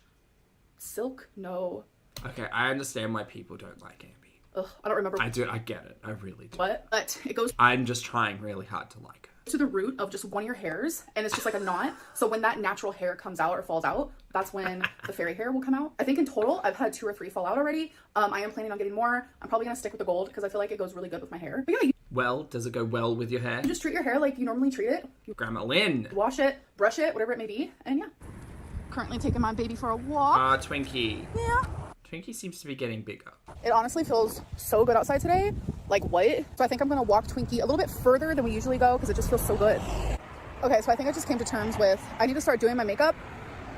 Silk? No. Okay, I understand why people don't like Ambi. Ugh, I don't remember. I do, I get it. I really do. What? But it goes I'm just trying really hard to like her. to the root of just one of your hairs, and it's just like a knot. So when that natural hair comes out or falls out, that's when the fairy hair will come out. I think in total I've had 2 or 3 fall out already. I am planning on getting more. I'm probably gonna stick with the gold because I feel like it goes really good with my hair. But yeah, Well, does it go well with your hair? you just treat your hair like you normally treat it. You Grandma Lynn. wash it, brush it, whatever it may be, and yeah. Currently taking my baby for a walk. Ah, Twinkie. Yeah. Twinkie seems to be getting bigger. It honestly feels so good outside today. Like what? So I think I'm gonna walk Twinkie a little bit further than we usually go because it just feels so good. Okay, so I think I just came to terms with I need to start doing my makeup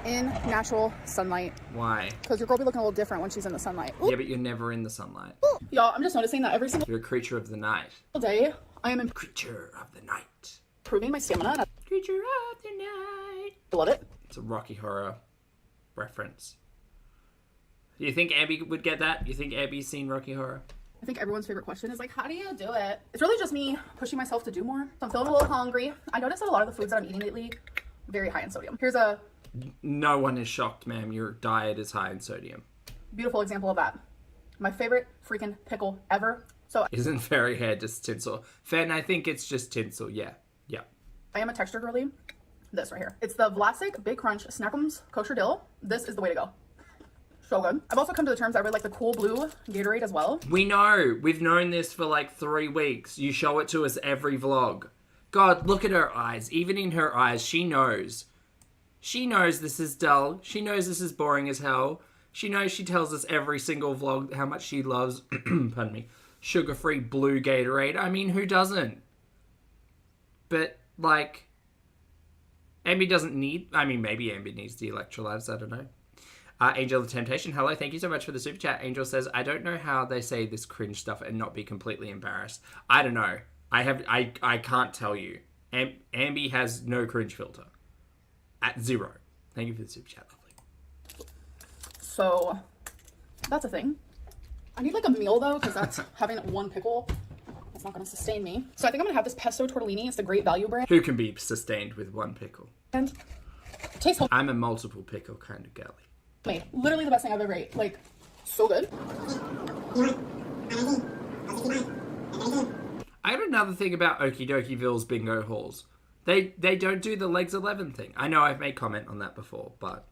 in natural sunlight. Why? Because your girl be looking a little different when she's in the sunlight. Ooh. Yeah, but you're never in the sunlight. Ooh. Y'all, I'm just noticing that every single You're a creature of the night. day I am Creature of the night. improving my stamina. And Creature of the night. I love it. It's a Rocky Horror reference. You think Abby would get that? You think Abby's seen Rocky Horror? I think everyone's favorite question is like, how do you do it? It's really just me pushing myself to do more. So I'm feeling a little hungry. I noticed that a lot of the foods that I'm eating lately, very high in sodium. Here's a No one is shocked, ma'am. Your diet is high in sodium. beautiful example of that. My favorite freaking pickle ever. So Isn't fairy hair just tinsel? Fen, I think it's just tinsel. Yeah. Yeah. I am a texture girly. This right here. It's the Vlasic Big Crunch Snackums Kosher Dill. This is the way to go. So good. I've also come to the terms I really like the cool blue Gatorade as well. We know. We've known this for like 3 weeks. You show it to us every vlog. God, look at her eyes. Even in her eyes, she knows. She knows this is dull. She knows this is boring as hell. She knows she tells us every single vlog how much she loves, pardon me, sugar-free blue Gatorade. I mean, who doesn't? But, like, Ambi doesn't need... I mean, maybe Ambi needs the electrolytes. I don't know. Angel of Temptation, hello, thank you so much for the super chat. Angel says, I don't know how they say this cringe stuff and not be completely embarrassed. I don't know. I can't tell you. Ambi has no cringe filter. At 0. Thank you for the super chat, lovely. So that's a thing. I need like a meal though, because that's having one pickle. That's not going to sustain me. So I think I'm going to have this pesto tortellini. It's the Great Value brand. Who can be sustained with one pickle? And it tastes I'm a multiple pickle kind of girly. homemade. Literally the best thing I've ever ate. Like, So good. I have another thing about Okie Dokieville's bingo halls. They don't do the legs 11 thing. I know I've made comment on that before, but...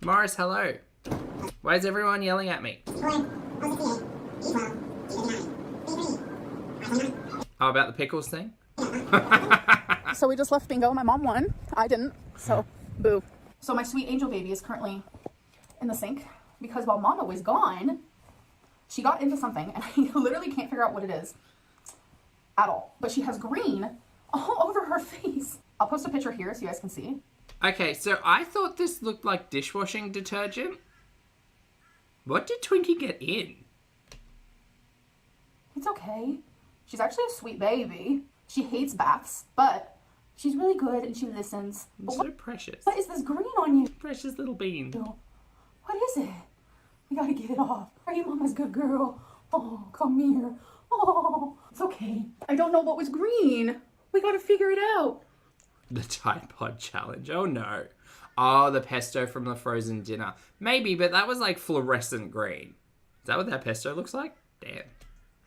Morris, hello. Why is everyone yelling at me? Oh, about the pickles thing? So we just left bingo. My mom won. I didn't. So, boo. So my sweet angel baby is currently in the sink because while Mama was gone, she got into something and I literally can't figure out what it is at all. But she has green all over her face. I'll post a picture here so you guys can see. Okay, so I thought this looked like dishwashing detergent. What did Twinkie get in? It's okay. She's actually a sweet baby. She hates baths, but she's really good and she listens. It's so precious. What is this green on you? Precious little bean. What is it? We gotta get it off. Are you Mama's good girl? Oh, come here. Oh, it's okay. I don't know what was green. We gotta figure it out. The Tide Pod challenge. Oh no. Oh, the pesto from the frozen dinner. Maybe, but that was like fluorescent green. Is that what that pesto looks like? Damn.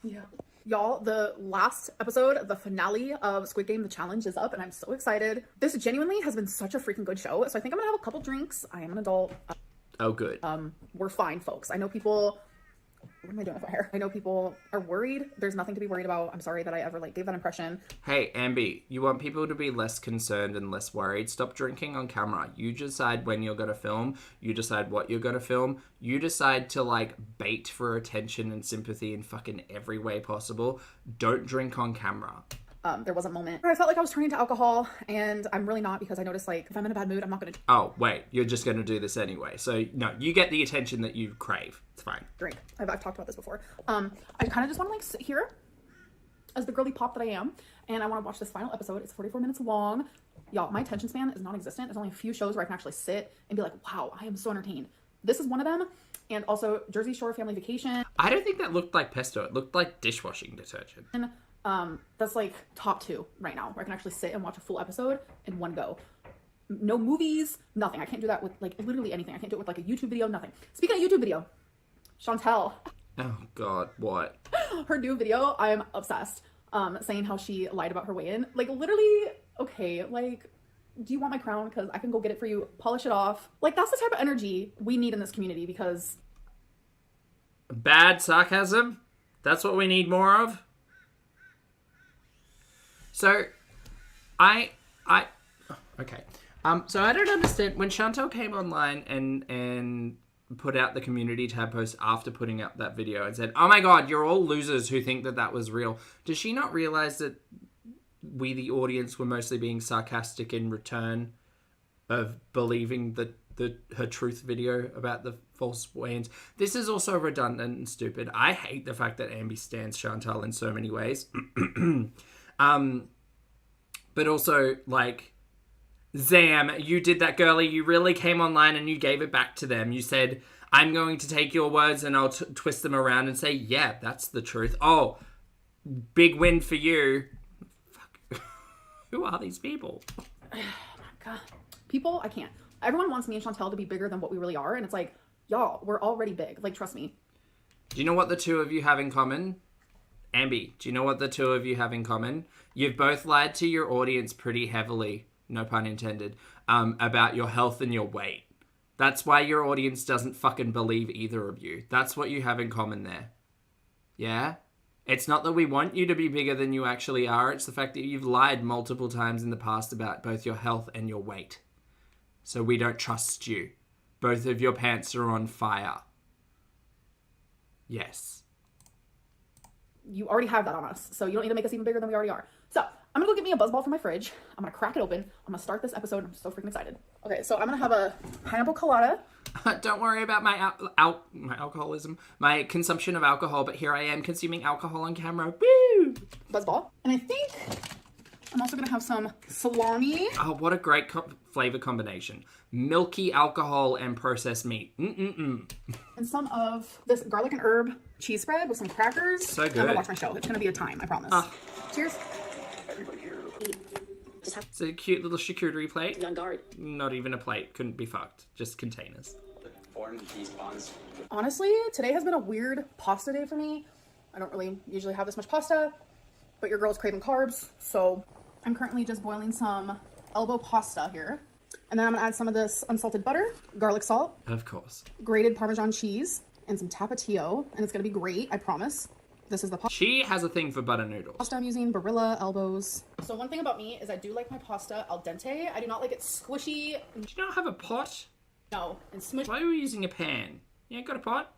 Yeah. Y'all, the last episode, the finale of Squid Game, the challenge is up and I'm so excited. This genuinely has been such a freaking good show. So I think I'm gonna have a couple drinks. I am an adult. Oh, good. We're fine, folks. I know people... What am I doing with my hair? I know people are worried. There's nothing to be worried about. I'm sorry that I ever gave that impression. Hey, Ambi, you want people to be less concerned and less worried? Stop drinking on camera. You decide when you're gonna film. You decide what you're gonna film. You decide to bait for attention and sympathy in fucking every way possible. Don't drink on camera. There was a moment where I felt like I was turning to alcohol, and I'm really not because I noticed if I'm in a bad mood, I'm not gonna Oh, wait, you're just gonna do this anyway. So, no, you get the attention that you crave. It's fine. drink. I've talked about this before. I kind of just want to sit here as the girly pop that I am, and I want to watch this final episode. It's 44 minutes long. Y'all, my attention span is non-existent. There's only a few shows where I can actually sit and be like, wow, I am so entertained. This is one of them, and also Jersey Shore Family Vacation. I don't think that looked like pesto. It looked like dishwashing detergent. That's top 2 right now, where I can actually sit and watch a full episode in one go. No movies, nothing. I can't do that with literally anything. I can't do it with a YouTube video, nothing. Speaking of YouTube video, Chantel. Oh God, what? Her new video, I'm obsessed. Saying how she lied about her weigh-in. Literally, okay, do you want my crown? Because I can go get it for you, polish it off. That's the type of energy we need in this community because... Bad sarcasm? That's what we need more of? So, okay. So I don't understand, when Chantel came online and put out the community tab post after putting out that video and said, oh my God, you're all losers who think that was real. Does she not realize that we, the audience, were mostly being sarcastic in return of believing her truth video about the false weigh-ins? This is also redundant and stupid. I hate the fact that Ambi stands Chantal in so many ways. But also, Zam, you did that, girly. You really came online and you gave it back to them. You said, I'm going to take your words and I'll twist them around and say, yeah, that's the truth. Oh, big win for you. Fuck. Who are these people? Oh my God. People, I can't. Everyone wants me and Chantel to be bigger than what we really are. And it's y'all, we're already big. Trust me. Do you know what the two of you have in common? Ambi, do you know what the two of you have in common? You've both lied to your audience pretty heavily, no pun intended, about your health and your weight. That's why your audience doesn't fucking believe either of you. That's what you have in common there. Yeah? It's not that we want you to be bigger than you actually are. It's the fact that you've lied multiple times in the past about both your health and your weight. So we don't trust you. Both of your pants are on fire. Yes. You already have that on us, so you don't need to make us even bigger than we already are. So, I'm gonna go get me a Buzzball from my fridge. I'm gonna crack it open. I'm gonna start this episode. I'm so freaking excited. Okay, so I'm gonna have a pineapple colada. Don't worry about my alcoholism, my consumption of alcohol, but here I am consuming alcohol on camera. Woo! Buzzball. And I think I'm also gonna have some salami. Oh, what a great flavor combination. Milky alcohol and processed meat. And some of this garlic and herb cheese spread with some crackers. So good. I'm gonna watch my show. It's gonna be a time, I promise. Cheers. Just have It's a cute little charcuterie plate. to be on guard. Not even a plate. Couldn't be fucked. Just containers. Form these bonds. Honestly, today has been a weird pasta day for me. I don't really usually have this much pasta, but your girl's craving carbs, so I'm currently just boiling some elbow pasta here. And then I'm gonna add some of this unsalted butter, garlic salt, Of course. grated Parmesan cheese, and some Tapatio, and it's gonna be great, I promise. This is the She has a thing for butter noodles. pasta I'm using, Barilla elbows. So one thing about me is I do like my pasta al dente. I do not like it squishy, Do you not have a pot? no, and smushy. Why are we using a pan? You ain't got a pot?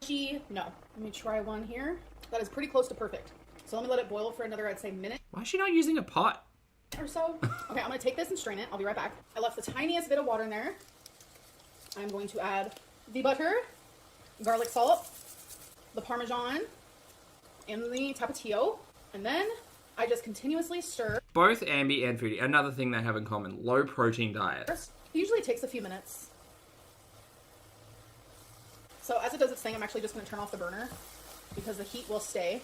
No. Let me try one here. That is pretty close to perfect. So let me let it boil for another, I'd say, minute Why is she not using a pot? or so. Okay, I'm gonna take this and strain it. I'll be right back. I left the tiniest bit of water in there. I'm going to add the butter, garlic salt, the Parmesan, and the Tapatio. And then I just continuously stir. Both Ambi and Foodie, another thing they have in common, low protein diet. It usually takes a few minutes. So as it does its thing, I'm actually just gonna turn off the burner because the heat will stay.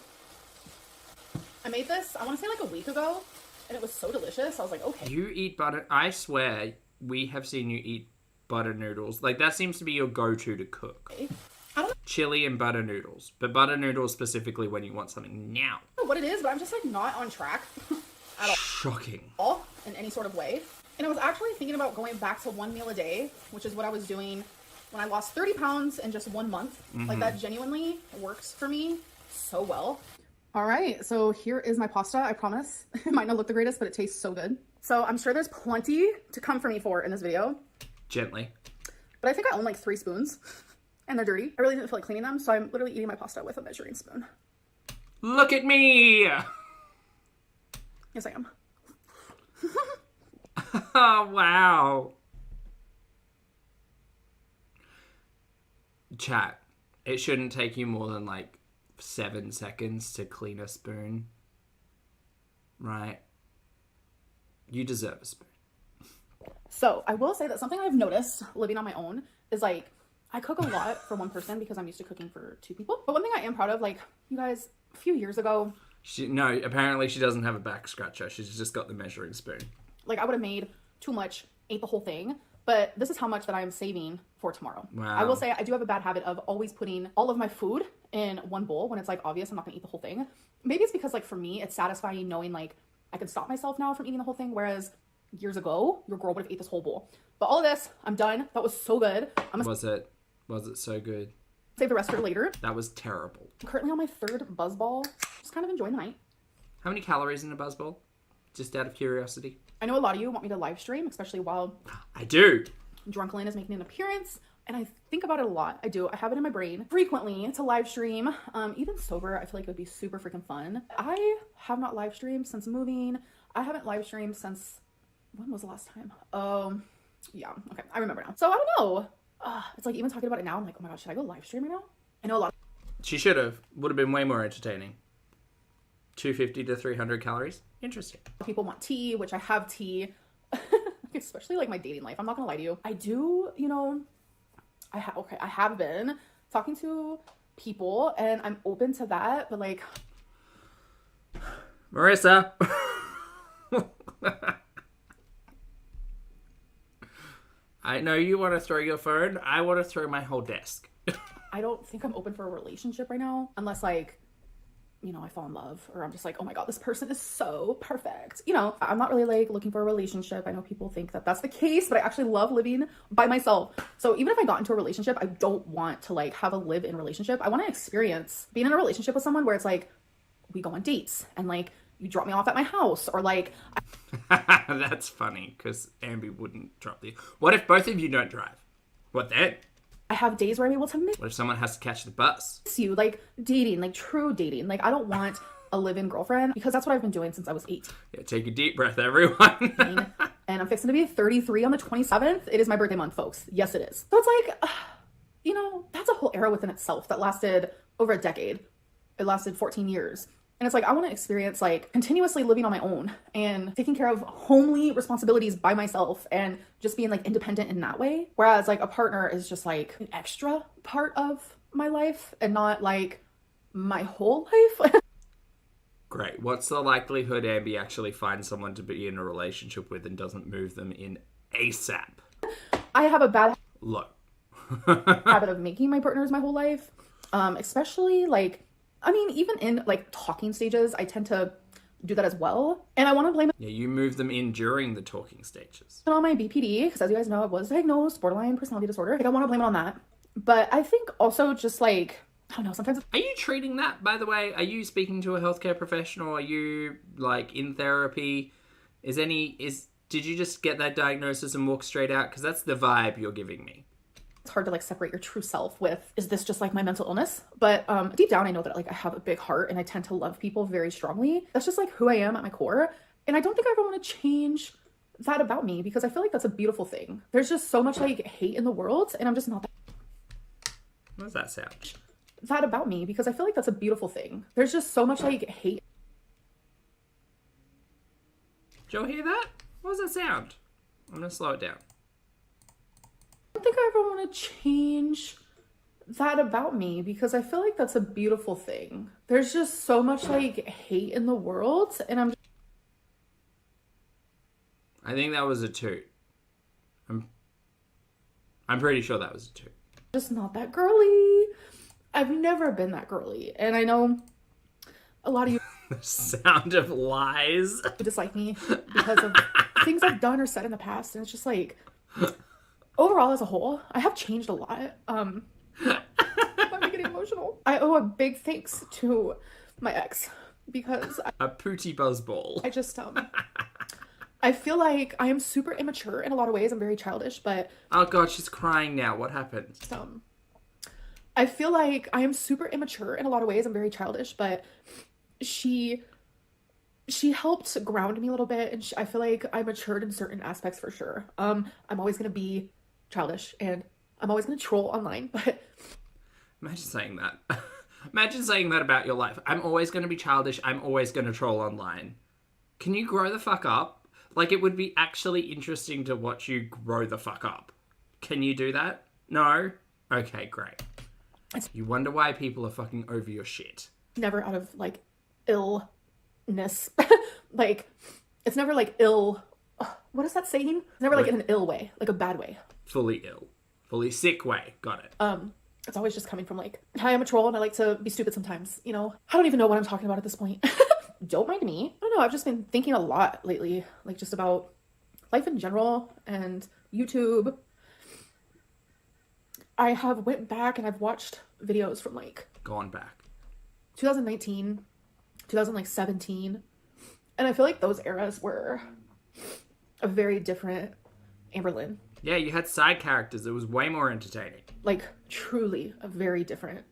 I made this, I wanna say like a week ago, and it was so delicious. I was like, okay. You eat butter. I swear, we have seen you eat butter noodles. Like, that seems to be your go-to to cook. I don't Chili and butter noodles. But butter noodles specifically when you want something now. know what it is, but I'm just like not on track at Shocking. all in any sort of way. And I was actually thinking about going back to one meal a day, which is what I was doing when I lost 30 pounds in just 1 month. Like that genuinely works for me so well. All right, so here is my pasta, I promise. It might not look the greatest, but it tastes so good. So I'm sure there's plenty to come for me for in this video, Gently. but I think I own like 3 spoons and they're dirty. I really didn't feel like cleaning them, so I'm literally eating my pasta with a measuring spoon. Look at me! Yes, I am. Oh, wow. Chat. It shouldn't take you more than like 7 seconds to clean a spoon. Right? You deserve a spoon. So I will say that something I've noticed living on my own is like, I cook a lot for one person because I'm used to cooking for 2 people. But one thing I am proud of, like, you guys, a few years ago, No, apparently she doesn't have a back scratcher. She's just got the measuring spoon. like I would have made too much, ate the whole thing. But this is how much that I am saving for tomorrow. Wow. I will say I do have a bad habit of always putting all of my food in one bowl when it's like obvious I'm not gonna eat the whole thing. Maybe it's because like for me, it's satisfying knowing like I can stop myself now from eating the whole thing. Whereas years ago, your girl would have ate this whole bowl. But all of this, I'm done. That was so good. I'm gonna Was it so good? save the rest for later. That was terrible. I'm currently on my 3rd buzzball. Just kind of enjoying the night. How many calories in a buzzball? Just out of curiosity. I know a lot of you want me to live stream, especially while I do. Drunklin is making an appearance, and I think about it a lot. I do. I have it in my brain frequently to live stream. Even sober, I feel like it would be super freaking fun. I have not live streamed since moving. I haven't live streamed since, when was the last time? Yeah, okay, I remember now. So I don't know. It's like even talking about it now, I'm like, oh my god, should I go live stream right now? I know a lot She should have. Would have been way more entertaining. 250 to 300 calories. Interesting. of people want tea, which I have tea. Especially like my dating life. I'm not gonna lie to you. I do, you know, I have been talking to people and I'm open to that, but like Marissa. I know you want to throw your phone. I want to throw my whole desk. I don't think I'm open for a relationship right now unless like, you know, I fall in love or I'm just like, oh my god, this person is so perfect. You know, I'm not really like looking for a relationship. I know people think that that's the case, but I actually love living by myself. So even if I got into a relationship, I don't want to like have a live-in relationship. I want to experience being in a relationship with someone where it's like we go on dates and like you drop me off at my house or like That's funny because Ambi wouldn't drop the. What if both of you don't drive? What then? I have days where I'm able to miss What if someone has to catch the bus? you, like dating, like true dating. Like I don't want a live-in girlfriend because that's what I've been doing since I was 18. Yeah, take a deep breath, everyone. And I'm fixing to be 33 on the 27th. It is my birthday month, folks. Yes, it is. So it's like, you know, that's a whole era within itself that lasted over a decade. It lasted 14 years. And it's like, I want to experience like continuously living on my own and taking care of homely responsibilities by myself and just being like independent in that way. Whereas like a partner is just like an extra part of my life and not like my whole life. Great. What's the likelihood Ambi actually finds someone to be in a relationship with and doesn't move them in ASAP? I have a bad Low. habit of making my partners my whole life. Especially like, I mean, even in like talking stages, I tend to do that as well. And I want to blame it Yeah, you move them in during the talking stages. on my BPD, because as you guys know, I was diagnosed borderline personality disorder. Like, I want to blame it on that. But I think also just like, I don't know, sometimes Are you treating that, by the way? Are you speaking to a healthcare professional? Are you, like, in therapy? Did you just get that diagnosis and walk straight out? Because that's the vibe you're giving me. it's hard to like separate your true self with, is this just like my mental illness? But deep down, I know that like I have a big heart and I tend to love people very strongly. That's just like who I am at my core. And I don't think I ever want to change that about me, because I feel like that's a beautiful thing. There's just so much like hate in the world, and I'm just not What does that sound? that about me, because I feel like that's a beautiful thing. There's just so much like hate. Did you all hear that? What does that sound? I'm going to slow it down. I don't think I ever want to change that about me, because I feel like that's a beautiful thing. There's just so much like hate in the world, and I think that was a toot. I'm pretty sure that was a toot. just not that girly. I've never been that girly, and I know a lot of you The sound of lies. dislike me because of things I've done or said in the past, and it's just like, overall as a whole, I have changed a lot. I'm getting emotional. I owe a big thanks to my ex, because A pooty buzzball. I just I feel like I am super immature in a lot of ways. I'm very childish, but Oh god, she's crying now. What happened? I feel like I am super immature in a lot of ways. I'm very childish, but she helped ground me a little bit, and I feel like I matured in certain aspects for sure. I'm always gonna be childish, and I'm always gonna troll online, but Imagine saying that. Imagine saying that about your life. I'm always going to be childish. I'm always going to troll online. Can you grow the fuck up? Like, it would be actually interesting to watch you grow the fuck up. Can you do that? No? Okay, great. You wonder why people are fucking over your shit. never out of like illness. Like, it's never like ill. What is that saying? It's never like in an ill way, like a bad way. Fully ill. Fully sick way. Got it. It's always just coming from like, hi, I'm a troll and I like to be stupid sometimes, you know? I don't even know what I'm talking about at this point. Don't mind me. I don't know, I've just been thinking a lot lately, like just about life in general and YouTube. I have went back and I've watched videos from like Gone back. 2019, 2017, and I feel like those eras were a very different Amberlynn. Yeah, you had side characters. It was way more entertaining. Like, truly a very different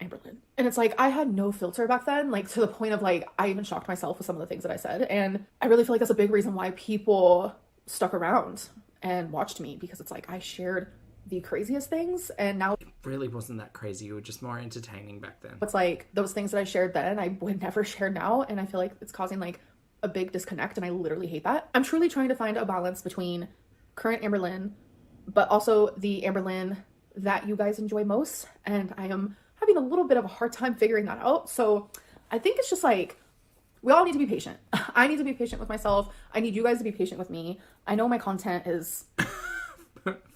Amberlynn. And it's like, I had no filter back then, like to the point of like, I even shocked myself with some of the things that I said. And I really feel like that's a big reason why people stuck around and watched me, because it's like, I shared the craziest things, and now It really wasn't that crazy. You were just more entertaining back then. it's like those things that I shared then, I would never share now. And I feel like it's causing like a big disconnect, and I literally hate that. I'm truly trying to find a balance between current Amberlynn, but also the Amberlynn that you guys enjoy most. And I am having a little bit of a hard time figuring that out. So I think it's just like, we all need to be patient. I need to be patient with myself. I need you guys to be patient with me. I know my content is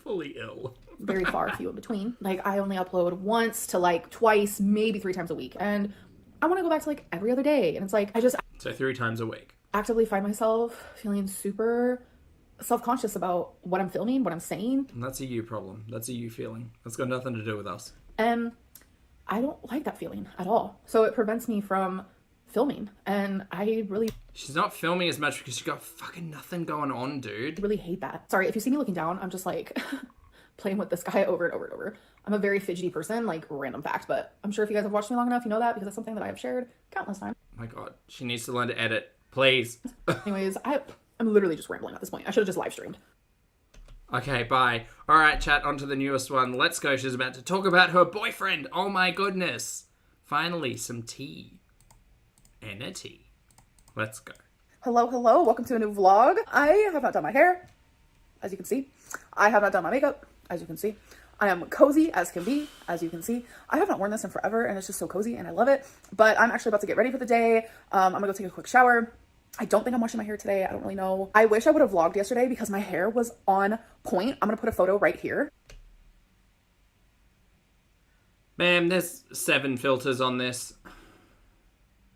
Fully ill. very far few in between. Like, I only upload once to like twice, maybe 3 times a week. And I want to go back to like every other day. And it's like, I just So 3 times a week. actively find myself feeling super self-conscious about what I'm filming, what I'm saying. And that's a you problem. That's a you feeling. That's got nothing to do with us. And I don't like that feeling at all. So it prevents me from filming. And I really, She's not filming as much because she's got fucking nothing going on, dude. really hate that. Sorry, if you see me looking down, I'm just like playing with this guy over and over and over. I'm a very fidgety person, like random fact, but I'm sure if you guys have watched me long enough, you know that, because it's something that I have shared countless times. Oh my god. She needs to learn to edit. Please. Anyways, I'm literally just rambling at this point. I should have just live streamed. Okay, bye. Alright, chat, on to the newest one. Let's go. She's about to talk about her boyfriend. Oh my goodness. Finally, some tea. And a tea. Let's go. Hello, hello. Welcome to a new vlog. I have not done my hair, as you can see. I have not done my makeup, as you can see. I am cozy as can be, as you can see. I have not worn this in forever and it's just so cozy and I love it. But I'm actually about to get ready for the day. I'm gonna go take a quick shower. I don't think I'm washing my hair today. I don't really know. I wish I would have vlogged yesterday because my hair was on point. I'm gonna put a photo right here. Ma'am, there's 7 filters on this.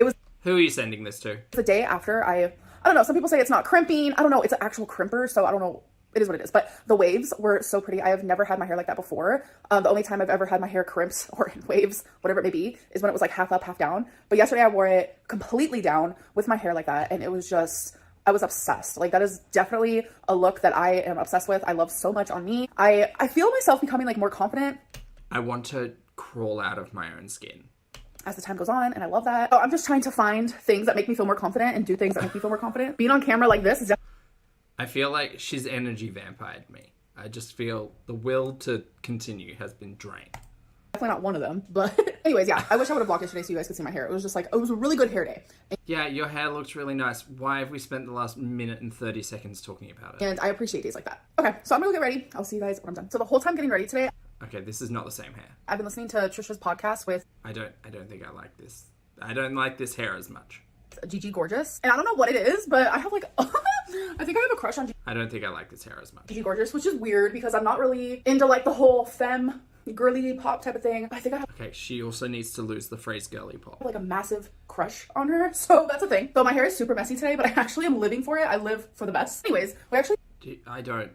It was Who are you sending this to? the day after I don't know. Some people say it's not crimping. I don't know. It's an actual crimper. So I don't know. It is what it is. But the waves were so pretty. I have never had my hair like that before. The only time I've ever had my hair crimped or in waves, whatever it may be, is when it was like half up, half down. But yesterday I wore it completely down with my hair like that. And it was just, I was obsessed. Like that is definitely a look that I am obsessed with. I love so much on me. I feel myself becoming like more confident. I want to crawl out of my own skin As the time goes on, and I love that. So I'm just trying to find things that make me feel more confident and do things that make me feel more confident. Being on camera like this is I feel like she's energy vampired me. I just feel the will to continue has been drained. definitely not one of them. But anyways, yeah, I wish I would have vlogged yesterday so you guys could see my hair. It was just like, it was a really good hair day. Yeah, your hair looks really nice. Why have we spent the last minute and 30 seconds talking about it? And I appreciate days like that. Okay, so I'm gonna go get ready. I'll see you guys when I'm done. So the whole time getting ready today, Okay, this is not the same hair. I've been listening to Trisha's podcast with I don't think I like this. I don't like this hair as much. Gigi Gorgeous. And I don't know what it is, but I have like, I think I have a crush on I don't think I like this hair as much. Gigi Gorgeous, which is weird because I'm not really into like the whole femme, girly pop type of thing. I think I have Okay, she also needs to lose the phrase girly pop. like a massive crush on her. So that's a thing. So my hair is super messy today, but I actually am living for it. I live for the best. Anyways, we actually I don't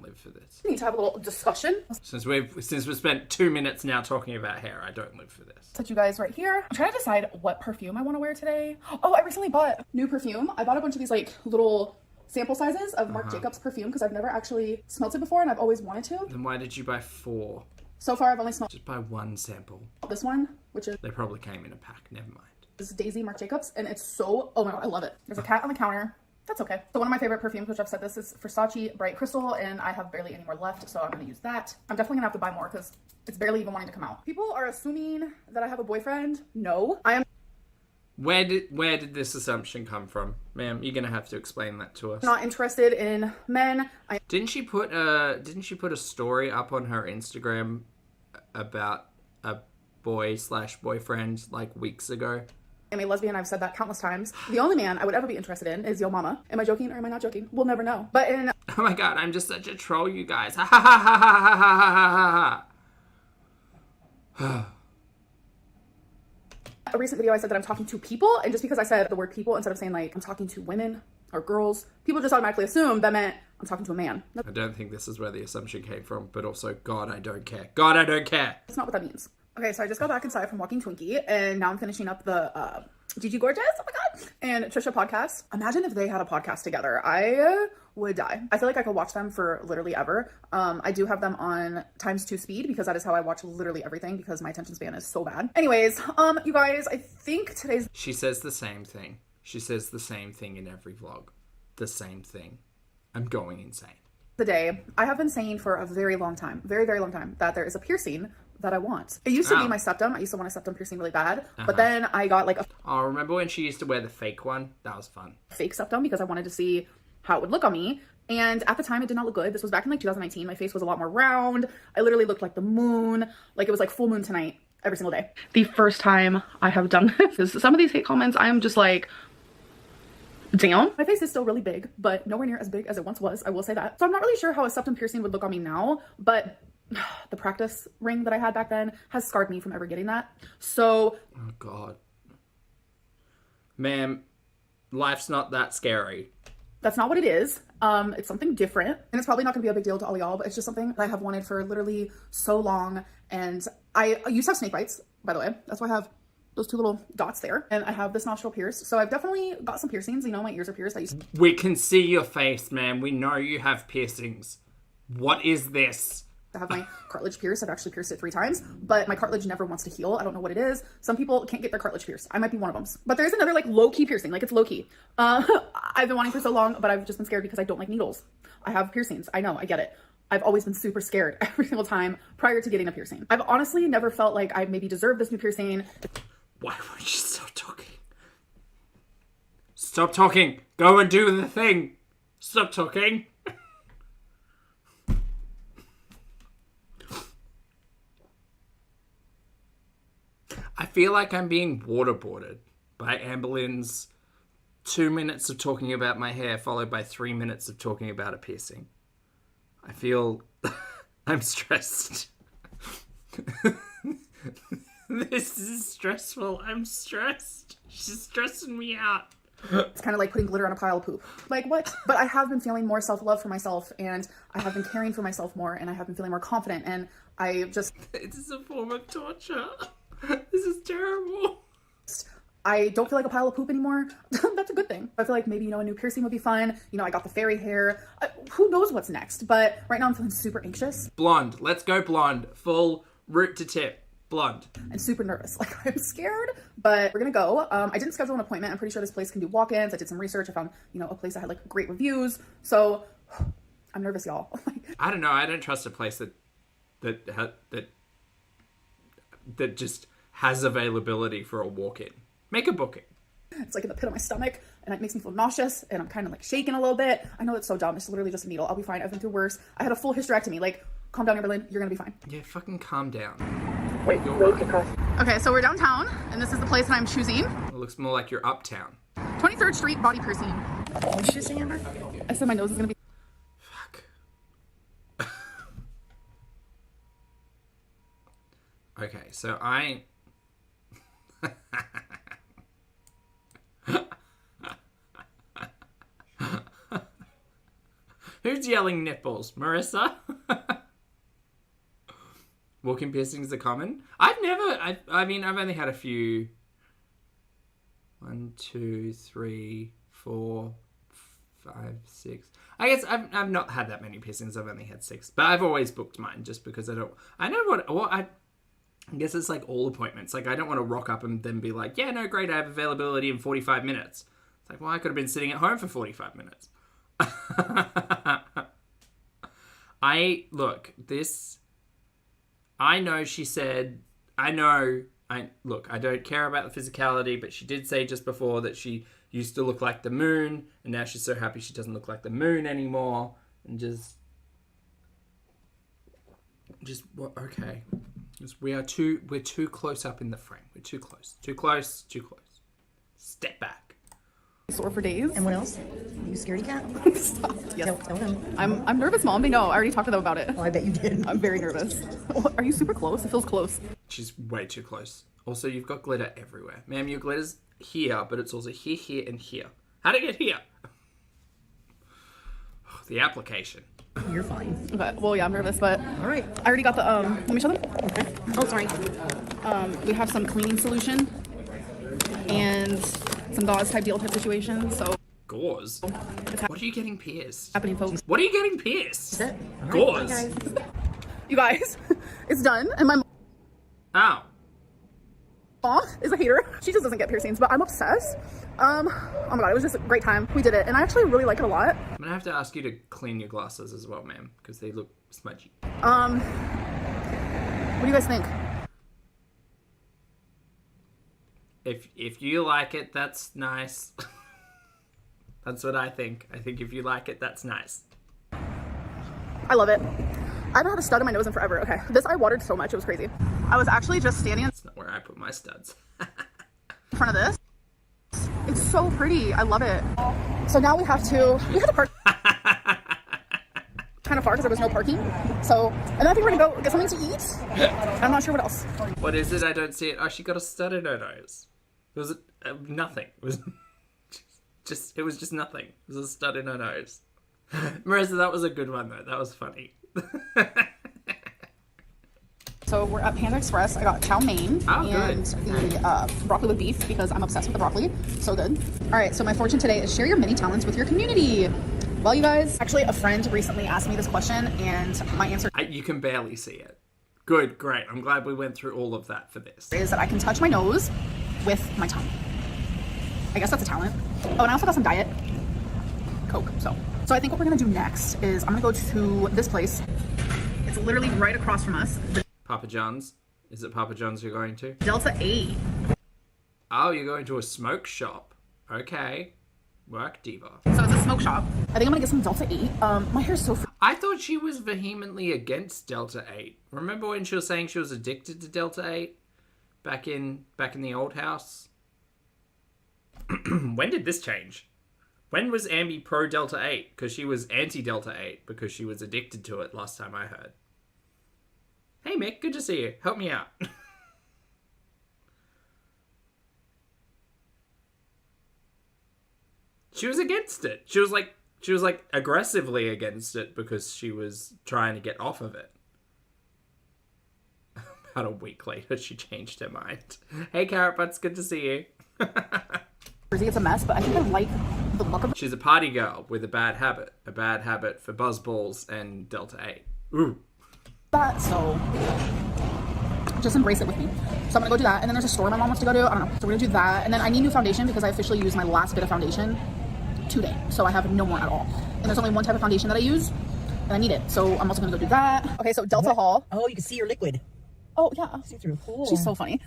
live for this. need to have a little discussion. Since we've spent 2 minutes now talking about hair, I don't live for this. Set you guys right here. I'm trying to decide what perfume I want to wear today. Oh, I recently bought new perfume. I bought a bunch of these like little sample sizes of Marc Jacobs perfume because I've never actually smelled it before and I've always wanted to. Then why did you buy 4? So far I've only smelled Just buy 1 sample. this one, which is They probably came in a pack. Never mind. Daisy Marc Jacobs, and it's so, oh my god, I love it. There's a cat on the counter. That's okay. So one of my favorite perfumes, which I've said this, is Versace Bright Crystal, and I have barely any more left, so I'm gonna use that. I'm definitely gonna have to buy more because it's barely even wanting to come out. People are assuming that I have a boyfriend. No, I am Where did this assumption come from? Ma'am, you're gonna have to explain that to us. not interested in men. I Didn't she put a story up on her Instagram about a boy/boyfriend like weeks ago? am a lesbian. I've said that countless times. The only man I would ever be interested in is Yo Mama. Am I joking or am I not joking? We'll never know. But in Oh my god, I'm just such a troll, you guys. Ha ha ha ha ha ha ha ha. a recent video I said that I'm talking to people, and just because I said the word people instead of saying like I'm talking to women or girls, people just automatically assume that meant I'm talking to a man. I don't think this is where the assumption came from, but also, God, I don't care. God, I don't care. That's not what that means. Okay, so I just got back inside from walking Twinkie, and now I'm finishing up the Gigi Gorgeous, oh my god, and Trisha podcast. Imagine if they had a podcast together. I would die. I feel like I could watch them for literally ever. I do have them on ×2 speed because that is how I watch literally everything because my attention span is so bad. Anyways, you guys, I think today's She says the same thing. She says the same thing in every vlog. The same thing. I'm going insane. the day. I have been saying for a very long time, very, very long time, that there is a piercing that I want. It used to be my septum. I used to want a septum piercing really bad, but then I got like a Oh, remember when she used to wear the fake one? That was fun. fake septum because I wanted to see how it would look on me. And at the time, it did not look good. This was back in like 2019. My face was a lot more round. I literally looked like the moon. Like it was like full moon tonight every single day. The first time I have done this, some of these hate comments, I am just like, damn. My face is still really big, but nowhere near as big as it once was. I will say that. So I'm not really sure how a septum piercing would look on me now, but the practice ring that I had back then has scarred me from ever getting that. So, Oh, God. Ma'am, life's not that scary. that's not what it is. It's something different, and it's probably not gonna be a big deal to all y'all, but it's just something that I have wanted for literally so long. And I used to have snake bites, by the way. That's why I have those 2 little dots there, and I have this nostril pierced. So I've definitely got some piercings. You know, my ears are pierced. I used to We can see your face, ma'am. We know you have piercings. What is this? have my cartilage pierced. I've actually pierced it 3 times, but my cartilage never wants to heal. I don't know what it is. Some people can't get their cartilage pierced. I might be one of them. But there's another like low-key piercing. Like it's low-key. I've been wanting for so long, but I've just been scared because I don't like needles. I have piercings. I know, I get it. I've always been super scared every single time prior to getting a piercing. I've honestly never felt like I maybe deserve this new piercing. Why won't you stop talking? Stop talking. Go and do the thing. Stop talking. I feel like I'm being waterboarded by Amberlynn's 2 minutes of talking about my hair followed by 3 minutes of talking about a piercing. I feel I'm stressed. This is stressful. I'm stressed. She's stressing me out. It's kind of like putting glitter on a pile of poop. Like, what? But I have been feeling more self-love for myself, and I have been caring for myself more, and I have been feeling more confident, and I just... This is a form of torture. This is terrible. I don't feel like a pile of poop anymore. That's a good thing. I feel like maybe, a new piercing would be fun. I got the fairy hair. Who knows what's next? But right now I'm feeling super anxious. Blonde. Let's go blonde. Full root to tip. Blonde. And super nervous. Like, I'm scared, but we're gonna go. I didn't schedule an appointment. I'm pretty sure this place can do walk-ins. I did some research. I found, a place that had like great reviews. So I'm nervous, y'all. I don't know. I don't trust a place that just has availability for a walk-in. Make a booking. It's like in the pit of my stomach, and it makes me feel nauseous, and I'm kind of like shaking a little bit. I know it's so dumb. It's literally just a needle. I'll be fine. I've been through worse. I had a full hysterectomy. Like, calm down, Amberlynn. You're gonna be fine. Yeah, fucking calm down. Wait, okay, so we're downtown, and this is the place that I'm choosing. It looks more like you're uptown. 23rd Street Body Piercing. What did you say, Amber? I said my nose is gonna be... Fuck. Okay, so Who's yelling nipples? Marissa? Walk-in piercings are common? I've only had a few. 1, 2, 3, 4, 5, 6. I guess I've not had that many piercings. I've only had 6. But I've always booked mine just because I guess it's like all appointments. Like, I don't want to rock up and then be like, yeah, no, great, I have availability in 45 minutes. It's like, well, I could have been sitting at home for 45 minutes. I know she said, I don't care about the physicality, but she did say just before that she used to look like the moon, and now she's so happy she doesn't look like the moon anymore, and okay. We're too close up in the frame. We're too close. Too close. Step back. Sore for days. And what else? Are you scaredy cat? Stop. Yes. Tell them. I'm nervous, Mom. They know. I already talked to them about it. Oh, I bet you did. I'm very nervous. Are you super close? It feels close. She's way too close. Also, you've got glitter everywhere. Ma'am, your glitter's here, but it's also here, here, and here. How'd it get here? The application. You're fine. Okay. Well, yeah, I'm nervous, but... All right. I already got the, let me show them. Okay. Oh, sorry. We have some cleaning solution and some gauze type deal type situation, so... Gauze? What are you getting pierced? Happening, folks. What are you getting pierced? That's it. All right. Gauze? Bye, guys. You guys, it's done, and my Oh. mom is a hater. She just doesn't get piercings, but I'm obsessed. Oh my god, it was just a great time. We did it, and I actually really like it a lot. I'm gonna have to ask you to clean your glasses as well, ma'am, because they look smudgy. What do you guys think? If you like it, that's nice. That's what I think. I think if you like it, that's nice. I love it. I haven't had a stud in my nose in forever. Okay, this I watered so much, it was crazy. I was actually just standing in That's not where I put my studs. front of this. It's so pretty. I love it. So now we had to park kind of far because there was no parking. So, and then I think we're gonna go get something to eat. I'm not sure what else. What is it? I don't see it. Oh, she got a stud in her nose. It was nothing. It was just nothing. It was a stud in her nose. Marissa, that was a good one though. That was funny. So we're at Panda Express. I got chow mein and good. the broccoli with beef because I'm obsessed with the broccoli. So good. All right, so my fortune today is share your many talents with your community. Well, you guys, actually a friend recently asked me this question and my answer You can barely see it. Good, great. I'm glad we went through all of that for this. is that I can touch my nose with my tongue. I guess that's a talent. Oh, and I also got some Diet Coke. So I think what we're gonna do next is I'm gonna go to this place. It's literally right across from us. Papa John's? Is it Papa John's you're going to? Delta 8. Oh, you're going to a smoke shop. Okay. Work, diva. So it's a smoke shop. I think I'm gonna get some Delta 8. My hair's so I thought she was vehemently against Delta 8. Remember when she was saying she was addicted to Delta 8? back in the old house. When did this change? When was Ambi pro Delta 8? Because she was anti Delta 8 because she was addicted to it last time I heard. Hey Mick, good to see you. Help me out. She was against it. She was like aggressively against it because she was trying to get off of it. About a week later, she changed her mind. Hey, Carrot Butts, good to see you. It's a mess, but I think I like the look of it. She's a party girl with a bad habit. A bad habit for buzzballs and Delta 8. Ooh. So just embrace it with me. So I'm gonna go do that, and then there's a store my mom wants to go to. I don't know. So we're gonna do that, and then I need new foundation because I officially used my last bit of foundation today, so I have no more at all. And there's only one type of foundation that I use, and I need it. So I'm also gonna go do that. Okay, so Delta Hall. Oh, you can see your liquid. Oh yeah, See through. Cool. she's so funny.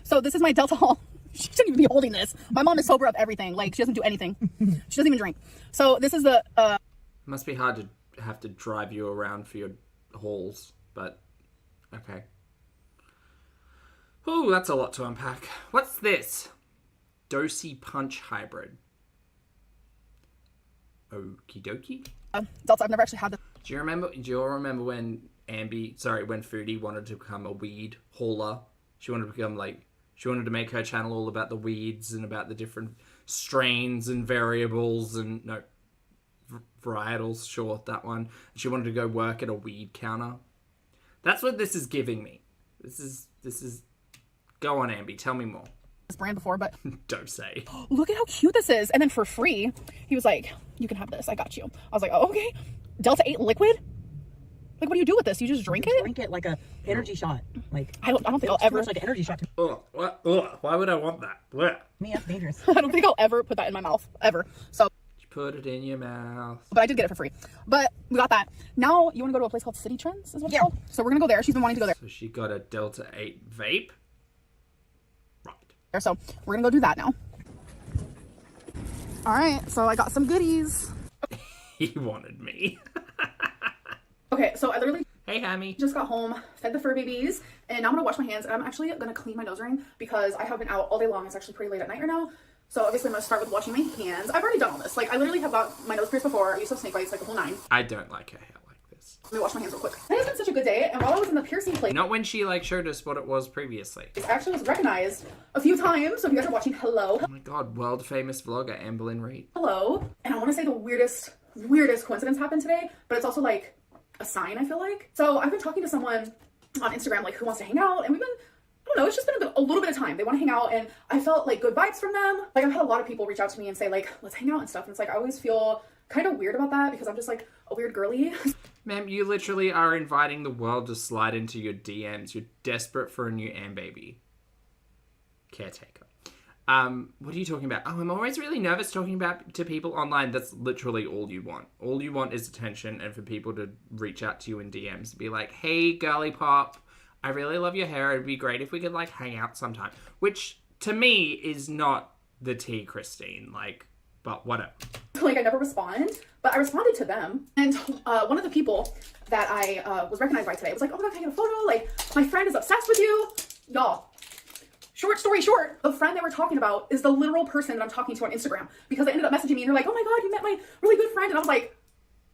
So this is my Delta Hall. She shouldn't even be holding this. My mom is sober of everything. Like, she doesn't do anything. She doesn't even drink. So this is the Must be hard to have to drive you around for your hauls, but okay. Ooh, that's a lot to unpack. What's this? Dosey Punch Hybrid. Okie dokie. Delta. I've never actually had this. Do you all remember when when Foodie wanted to become a weed hauler? She wanted to make her channel all about the weeds and about the different strains and variables and varietals, sure, that one. She wanted to go work at a weed counter. That's what this is giving me. This is go on, Ambi, tell me more. This brand before, but Don't say. look at how cute this is. And then for free, he was like, you can have this. I got you. I was like, oh, okay. Delta 8 liquid? Like, what do you do with this? You just drink it? Drink it like a energy shot. Like I don't think I'll ever. like an energy shot. Ugh, why would I want that? Blech. Me, that's dangerous. I don't think I'll ever put that in my mouth ever. So, You put it in your mouth. but I did get it for free. But we got that. Now you want to go to a place called City Trends, is what it's called. So we're gonna go there. She's been wanting to go there. So she got a Delta 8 vape. Right. So we're gonna go do that now. All right. So I got some goodies. He wanted me. Okay. So I literally Hey, Hammy. just got home, fed the fur babies, and now I'm gonna wash my hands, and I'm actually gonna clean my nose ring because I have been out all day long. It's actually pretty late at night right now. So obviously I'm gonna start with washing my hands. I've already done all this. Like, I literally have got my nose pierced before. I used to have snake bites, like the whole 9. I don't like her hair like this. Let me wash my hands real quick. It has been such a good day, and while I was in the piercing place, Not when she showed us what it was previously. it actually was recognized a few times. So if you guys are watching, hello. Oh my god, world famous vlogger Amberlynn Reid. Hello. And I want to say the weirdest coincidence happened today, but it's also like a sign, I feel like. So I've been talking to someone on Instagram, like, who wants to hang out, and we've been, I don't know, it's just been a little bit of time. They want to hang out, and I felt like good vibes from them. Like, I've had a lot of people reach out to me and say, like, let's hang out and stuff. And it's like, I always feel kind of weird about that because I'm just like a weird girly. Ma'am, you literally are inviting the world to slide into your DMs. You're desperate for a new baby. Caretaker. What are you talking about? Oh, I'm always really nervous talking to people online. That's literally all you want. All you want is attention and for people to reach out to you in DMs. Be like, hey, girly pop, I really love your hair. It'd be great if we could, like, hang out sometime. Which, to me, is not the tea, Christine. Like, but whatever. Like, I never respond, but I responded to them. And one of the people that I was recognized by today was like, oh my god, can I get a photo? Like, my friend is obsessed with you. Y'all. Short story short, the friend they were talking about is the literal person that I'm talking to on Instagram, because they ended up messaging me and they're like, oh my god, you met my really good friend. And I was like,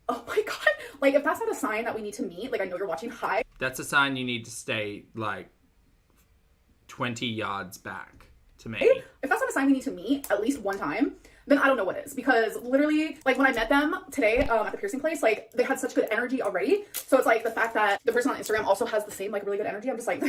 oh my god. Like, if that's not a sign that we need to meet, like, I know you're watching, hi. That's a sign you need to stay, like, 20 yards back to me. If that's not a sign we need to meet at least one time, then I don't know what is. Because literally, like, when I met them today at the piercing place, like, they had such good energy already. So it's like the fact that the person on Instagram also has the same, like, really good energy. I'm just like,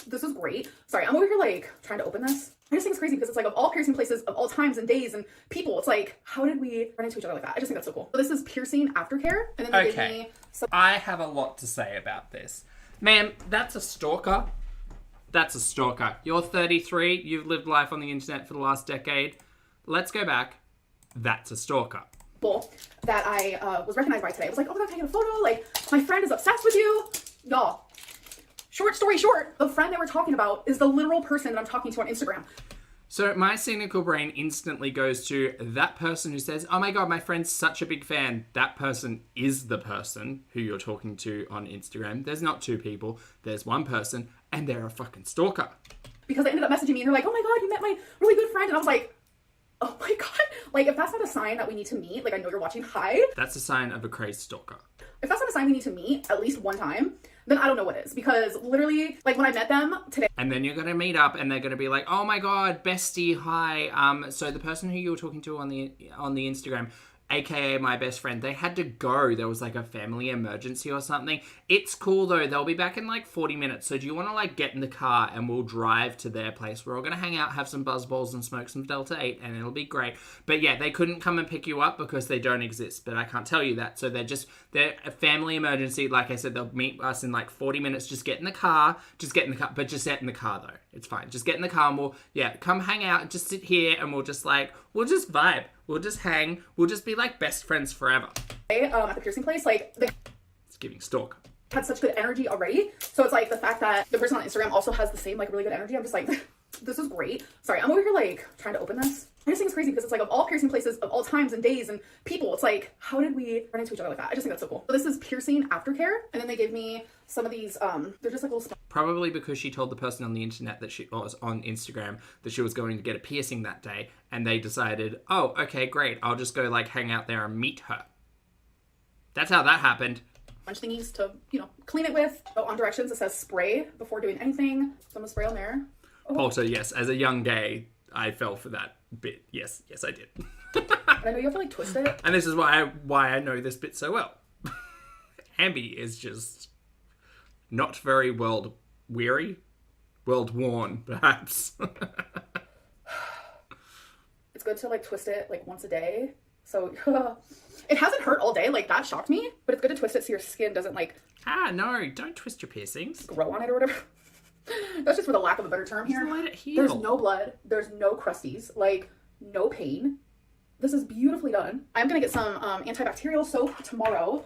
this is great. Sorry, I'm over here, like, trying to open this. I just think it's crazy because it's like, of all piercing places, of all times and days and people, it's like, how did we run into each other like that? I just think that's so cool. So this is piercing aftercare. And then they gave me some. I have a lot to say about this. Ma'am, that's a stalker. That's a stalker. You're 33. You've lived life on the internet for the last decade. Let's go back. That's a stalker. That I was recognized by today. I was like, oh my god, can I get a photo? Like, my friend is obsessed with you. Y'all. Short story short, the friend they were talking about is the literal person that I'm talking to on Instagram. So my cynical brain instantly goes to that person who says, oh my god, my friend's such a big fan. That person is the person who you're talking to on Instagram. There's not two people. There's one person, and they're a fucking stalker. because they ended up messaging me and they're like, oh my God, you met my really good friend. And I was like, oh my God. Like, if that's not a sign that we need to meet, like, I know you're watching, hi. That's a sign of a crazy stalker. If that's not a sign we need to meet at least one time, then I don't know what is. Because literally, like, when I met them today. And then you're going to meet up and they're going to be like, oh my God, bestie, hi. So the person who you were talking to on the Instagram, aka my best friend, they had to go. There was like a family emergency or something. It's cool though. They'll be back in like 40 minutes. So do you want to like get in the car and we'll drive to their place? We're all going to hang out, have some buzz balls and smoke some Delta 8 and it'll be great. But yeah, they couldn't come and pick you up because they don't exist. But I can't tell you that. So they're a family emergency. Like I said, they'll meet us in like 40 minutes. Just get in the car. But just get in the car though. It's fine. Just get in the car and we'll, come hang out and just sit here and we'll just vibe. We'll just hang. We'll just be like best friends forever. At the piercing place, like, they It's giving stalk. had such good energy already. So it's like the fact that the person on Instagram also has the same, like, really good energy. I'm just like, this is great. Sorry, I'm over here, like, trying to open this. I just think it's crazy because it's like, of all piercing places, of all times and days and people, it's like, how did we run into each other like that? I just think that's so cool. So this is piercing aftercare. And then they gave me some of these, they're just like little Probably because she told the person on the internet that she was on Instagram that she was going to get a piercing that day. And they decided, oh, okay, great. I'll just go like hang out there and meet her. That's how that happened. bunch of thingies to, clean it with. So on directions, it says spray before doing anything. So I'm gonna spray on there. Oh. Also, yes, as a young gay, I fell for that bit. Yes, I did. And I know you have to like twist it. And this is why I know this bit so well. Ambi is just not very world worn, perhaps. It's good to like twist it like once a day. So it hasn't hurt all day. Like that shocked me, but it's good to twist it so your skin doesn't like. No, don't twist your piercings. Grow on it or whatever. That's just for the lack of a better term here. Just let it heal. There's no blood. There's no crusties. Like no pain. This is beautifully done. I'm gonna get some antibacterial soap tomorrow.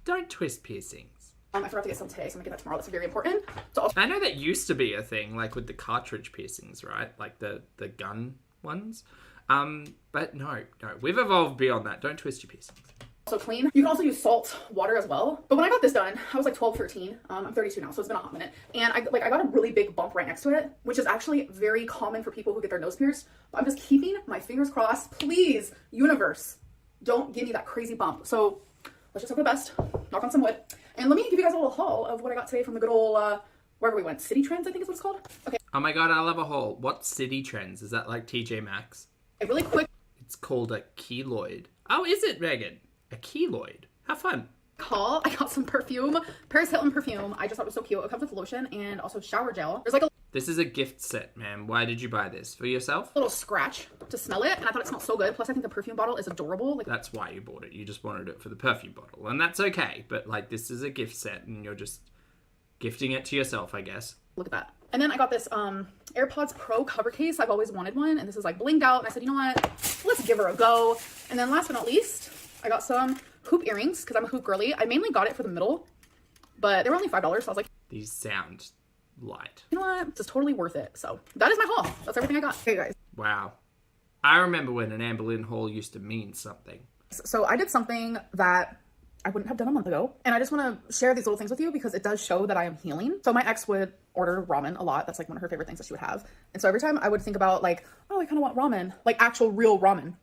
Don't twist piercings. I forgot to get some today, so I'm gonna get that tomorrow. That's very important. So I know that used to be a thing, like with the cartridge piercings, right? Like the gun ones. But no, we've evolved beyond that. Don't twist your piercings. Also clean. You can also use salt water as well. But when I got this done, I was like 12, 13. I'm 32 now, so it's been a hot minute. And I got a really big bump right next to it, which is actually very common for people who get their nose pierced. But I'm just keeping my fingers crossed. Please, universe, don't give me that crazy bump. So let's just hope for the best. Knock on some wood. And let me give you guys a little haul of what I got today from the good old, wherever we went. City Trends, I think is what it's called. Okay. Oh my god, I love a haul. What's City Trends? Is that like TJ Maxx? Really quick. It's called a keloid. Oh, is it, Megan? A keloid. How fun. Haul. I got some perfume. Paris Hilton perfume. I just thought it was so cute. It comes with lotion and also shower gel. There's like a This is a gift set, ma'am. Why did you buy this? For yourself? little scratch to smell it, and I thought it smelled so good. Plus, I think the perfume bottle is adorable. Like, That's why you bought it. You just wanted it for the perfume bottle. And that's okay. But, like, this is a gift set, and you're just gifting it to yourself, I guess. look at that. And then I got this AirPods Pro cover case. I've always wanted one, and this is like blinged out. And I said, you know what? Let's give her a go. And then last but not least, I got some hoop earrings because I'm a hoop girly. I mainly got it for the middle, but they were only $5. So I was like, These sound light. you know what? It's totally worth it. So that is my haul. That's everything I got. Hey guys. Wow. I remember when an Amberlynn haul used to mean something. So I did something that I wouldn't have done a month ago. And I just want to share these little things with you because it does show that I am healing. So my ex would order ramen a lot. That's like one of her favorite things that she would have. And so every time I would think about like, oh, I kind of want ramen, like actual real ramen.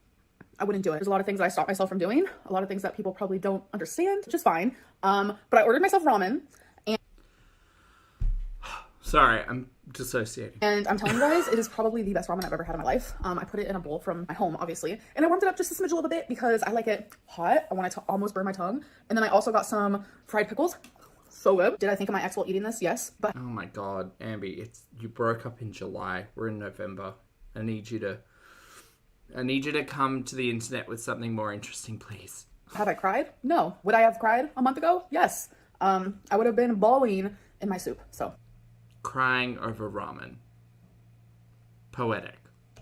I wouldn't do it. There's a lot of things that I stop myself from doing. A lot of things that people probably don't understand, which is fine. But I ordered myself ramen. Sorry, I'm dissociating. And I'm telling you guys, it is probably the best ramen I've ever had in my life. I put it in a bowl from my home, obviously. And I warmed it up just a smidge a little bit because I like it hot. I want it to almost burn my tongue. And then I also got some fried pickles. So good. Did I think of my ex while eating this? Yes. But Oh my god, Ambi, you broke up in July. We're in November. I need you to come to the internet with something more interesting, please. have I cried? No. Would I have cried a month ago? Yes. I would have been bawling in my soup. So Crying over ramen. Poetic.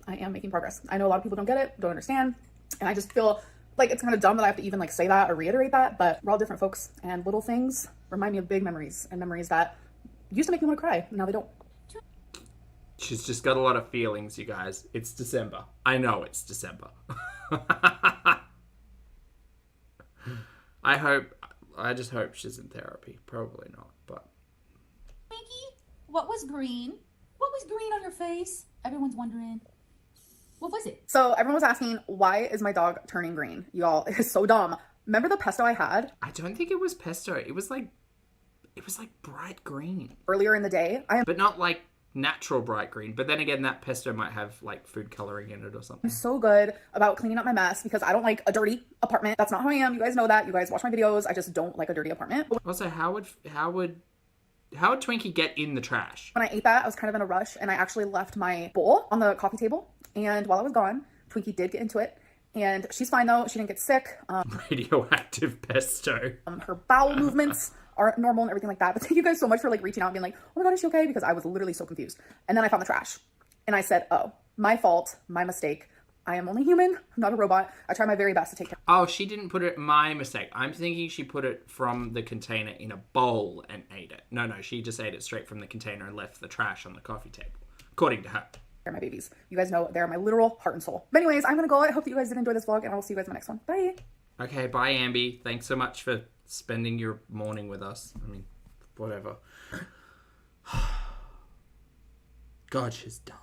I am making progress. I know a lot of people don't get it, don't understand. And I just feel like it's kind of dumb that I have to even like say that or reiterate that, but we're all different folks and little things remind me of big memories and memories that used to make me want to cry. Now they don't. She's just got a lot of feelings, you guys. It's December. I know it's December. I just hope she's in therapy. Probably not, but. Mickey, what was green? What always green on your face? Everyone's wondering. What was it? So everyone was asking, why is my dog turning green? Y'all, it is so dumb. Remember the pesto I had I don't think it was pesto. It was like bright green. earlier in the day? I am But not like natural bright green. But then again, that pesto might have like food coloring in it or something. so good about cleaning up my mess because I don't like a dirty apartment. That's not how I am. You guys know that. You guys watch my videos. I just don't like a dirty apartment. But Also, how would Twinkie get in the trash? when I ate that, I was kind of in a rush and I actually left my bowl on the coffee table. And while I was gone, Twinkie did get into it. And she's fine though. She didn't get sick. Radioactive pesto. Her bowel movements are normal and everything like that. But thank you guys so much for like reaching out and being like, oh my God, is she okay? Because I was literally so confused. And then I found the trash and I said, oh, my fault, my mistake. I am only human, I'm not a robot. I try my very best to take care. Oh, she didn't put it, my mistake. I'm thinking she put it from the container in a bowl and ate it. No, she just ate it straight from the container and left the trash on the coffee table, according to her. They're my babies. You guys know they're my literal heart and soul. But anyways, I'm gonna go. I hope that you guys did enjoy this vlog and I will see you guys in the next one. Bye. Okay, bye, Ambi. Thanks so much for spending your morning with us. I mean, whatever. God, she's dull.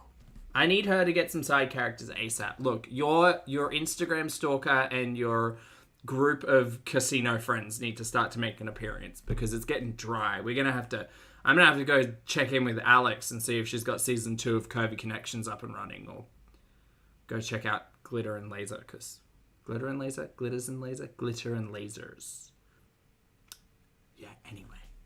I need her to get some side characters ASAP. Look, your Instagram stalker and your group of casino friends need to start to make an appearance because it's getting dry. I'm gonna have to go check in with Alex and see if she's got season 2 of Curvy Connections up and running, or go check out Glitter and Laser, because glitter and lasers. Yeah, anyway.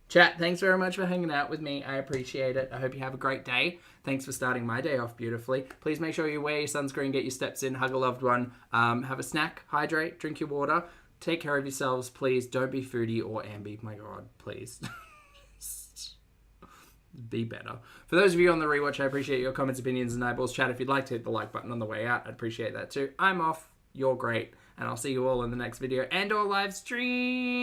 Chat, thanks very much for hanging out with me. I appreciate it. I hope you have a great day. Thanks for starting my day off beautifully. Please make sure you wear your sunscreen, get your steps in, hug a loved one, have a snack, hydrate, drink your water, take care of yourselves, please. Don't be Foodie or Ambi. My God, please. Be better. For those of you on the rewatch, I appreciate your comments, opinions, and eyeballs. Chat, if you'd like to hit the like button on the way out, I'd appreciate that too. I'm off. You're great. And I'll see you all in the next video and or live stream.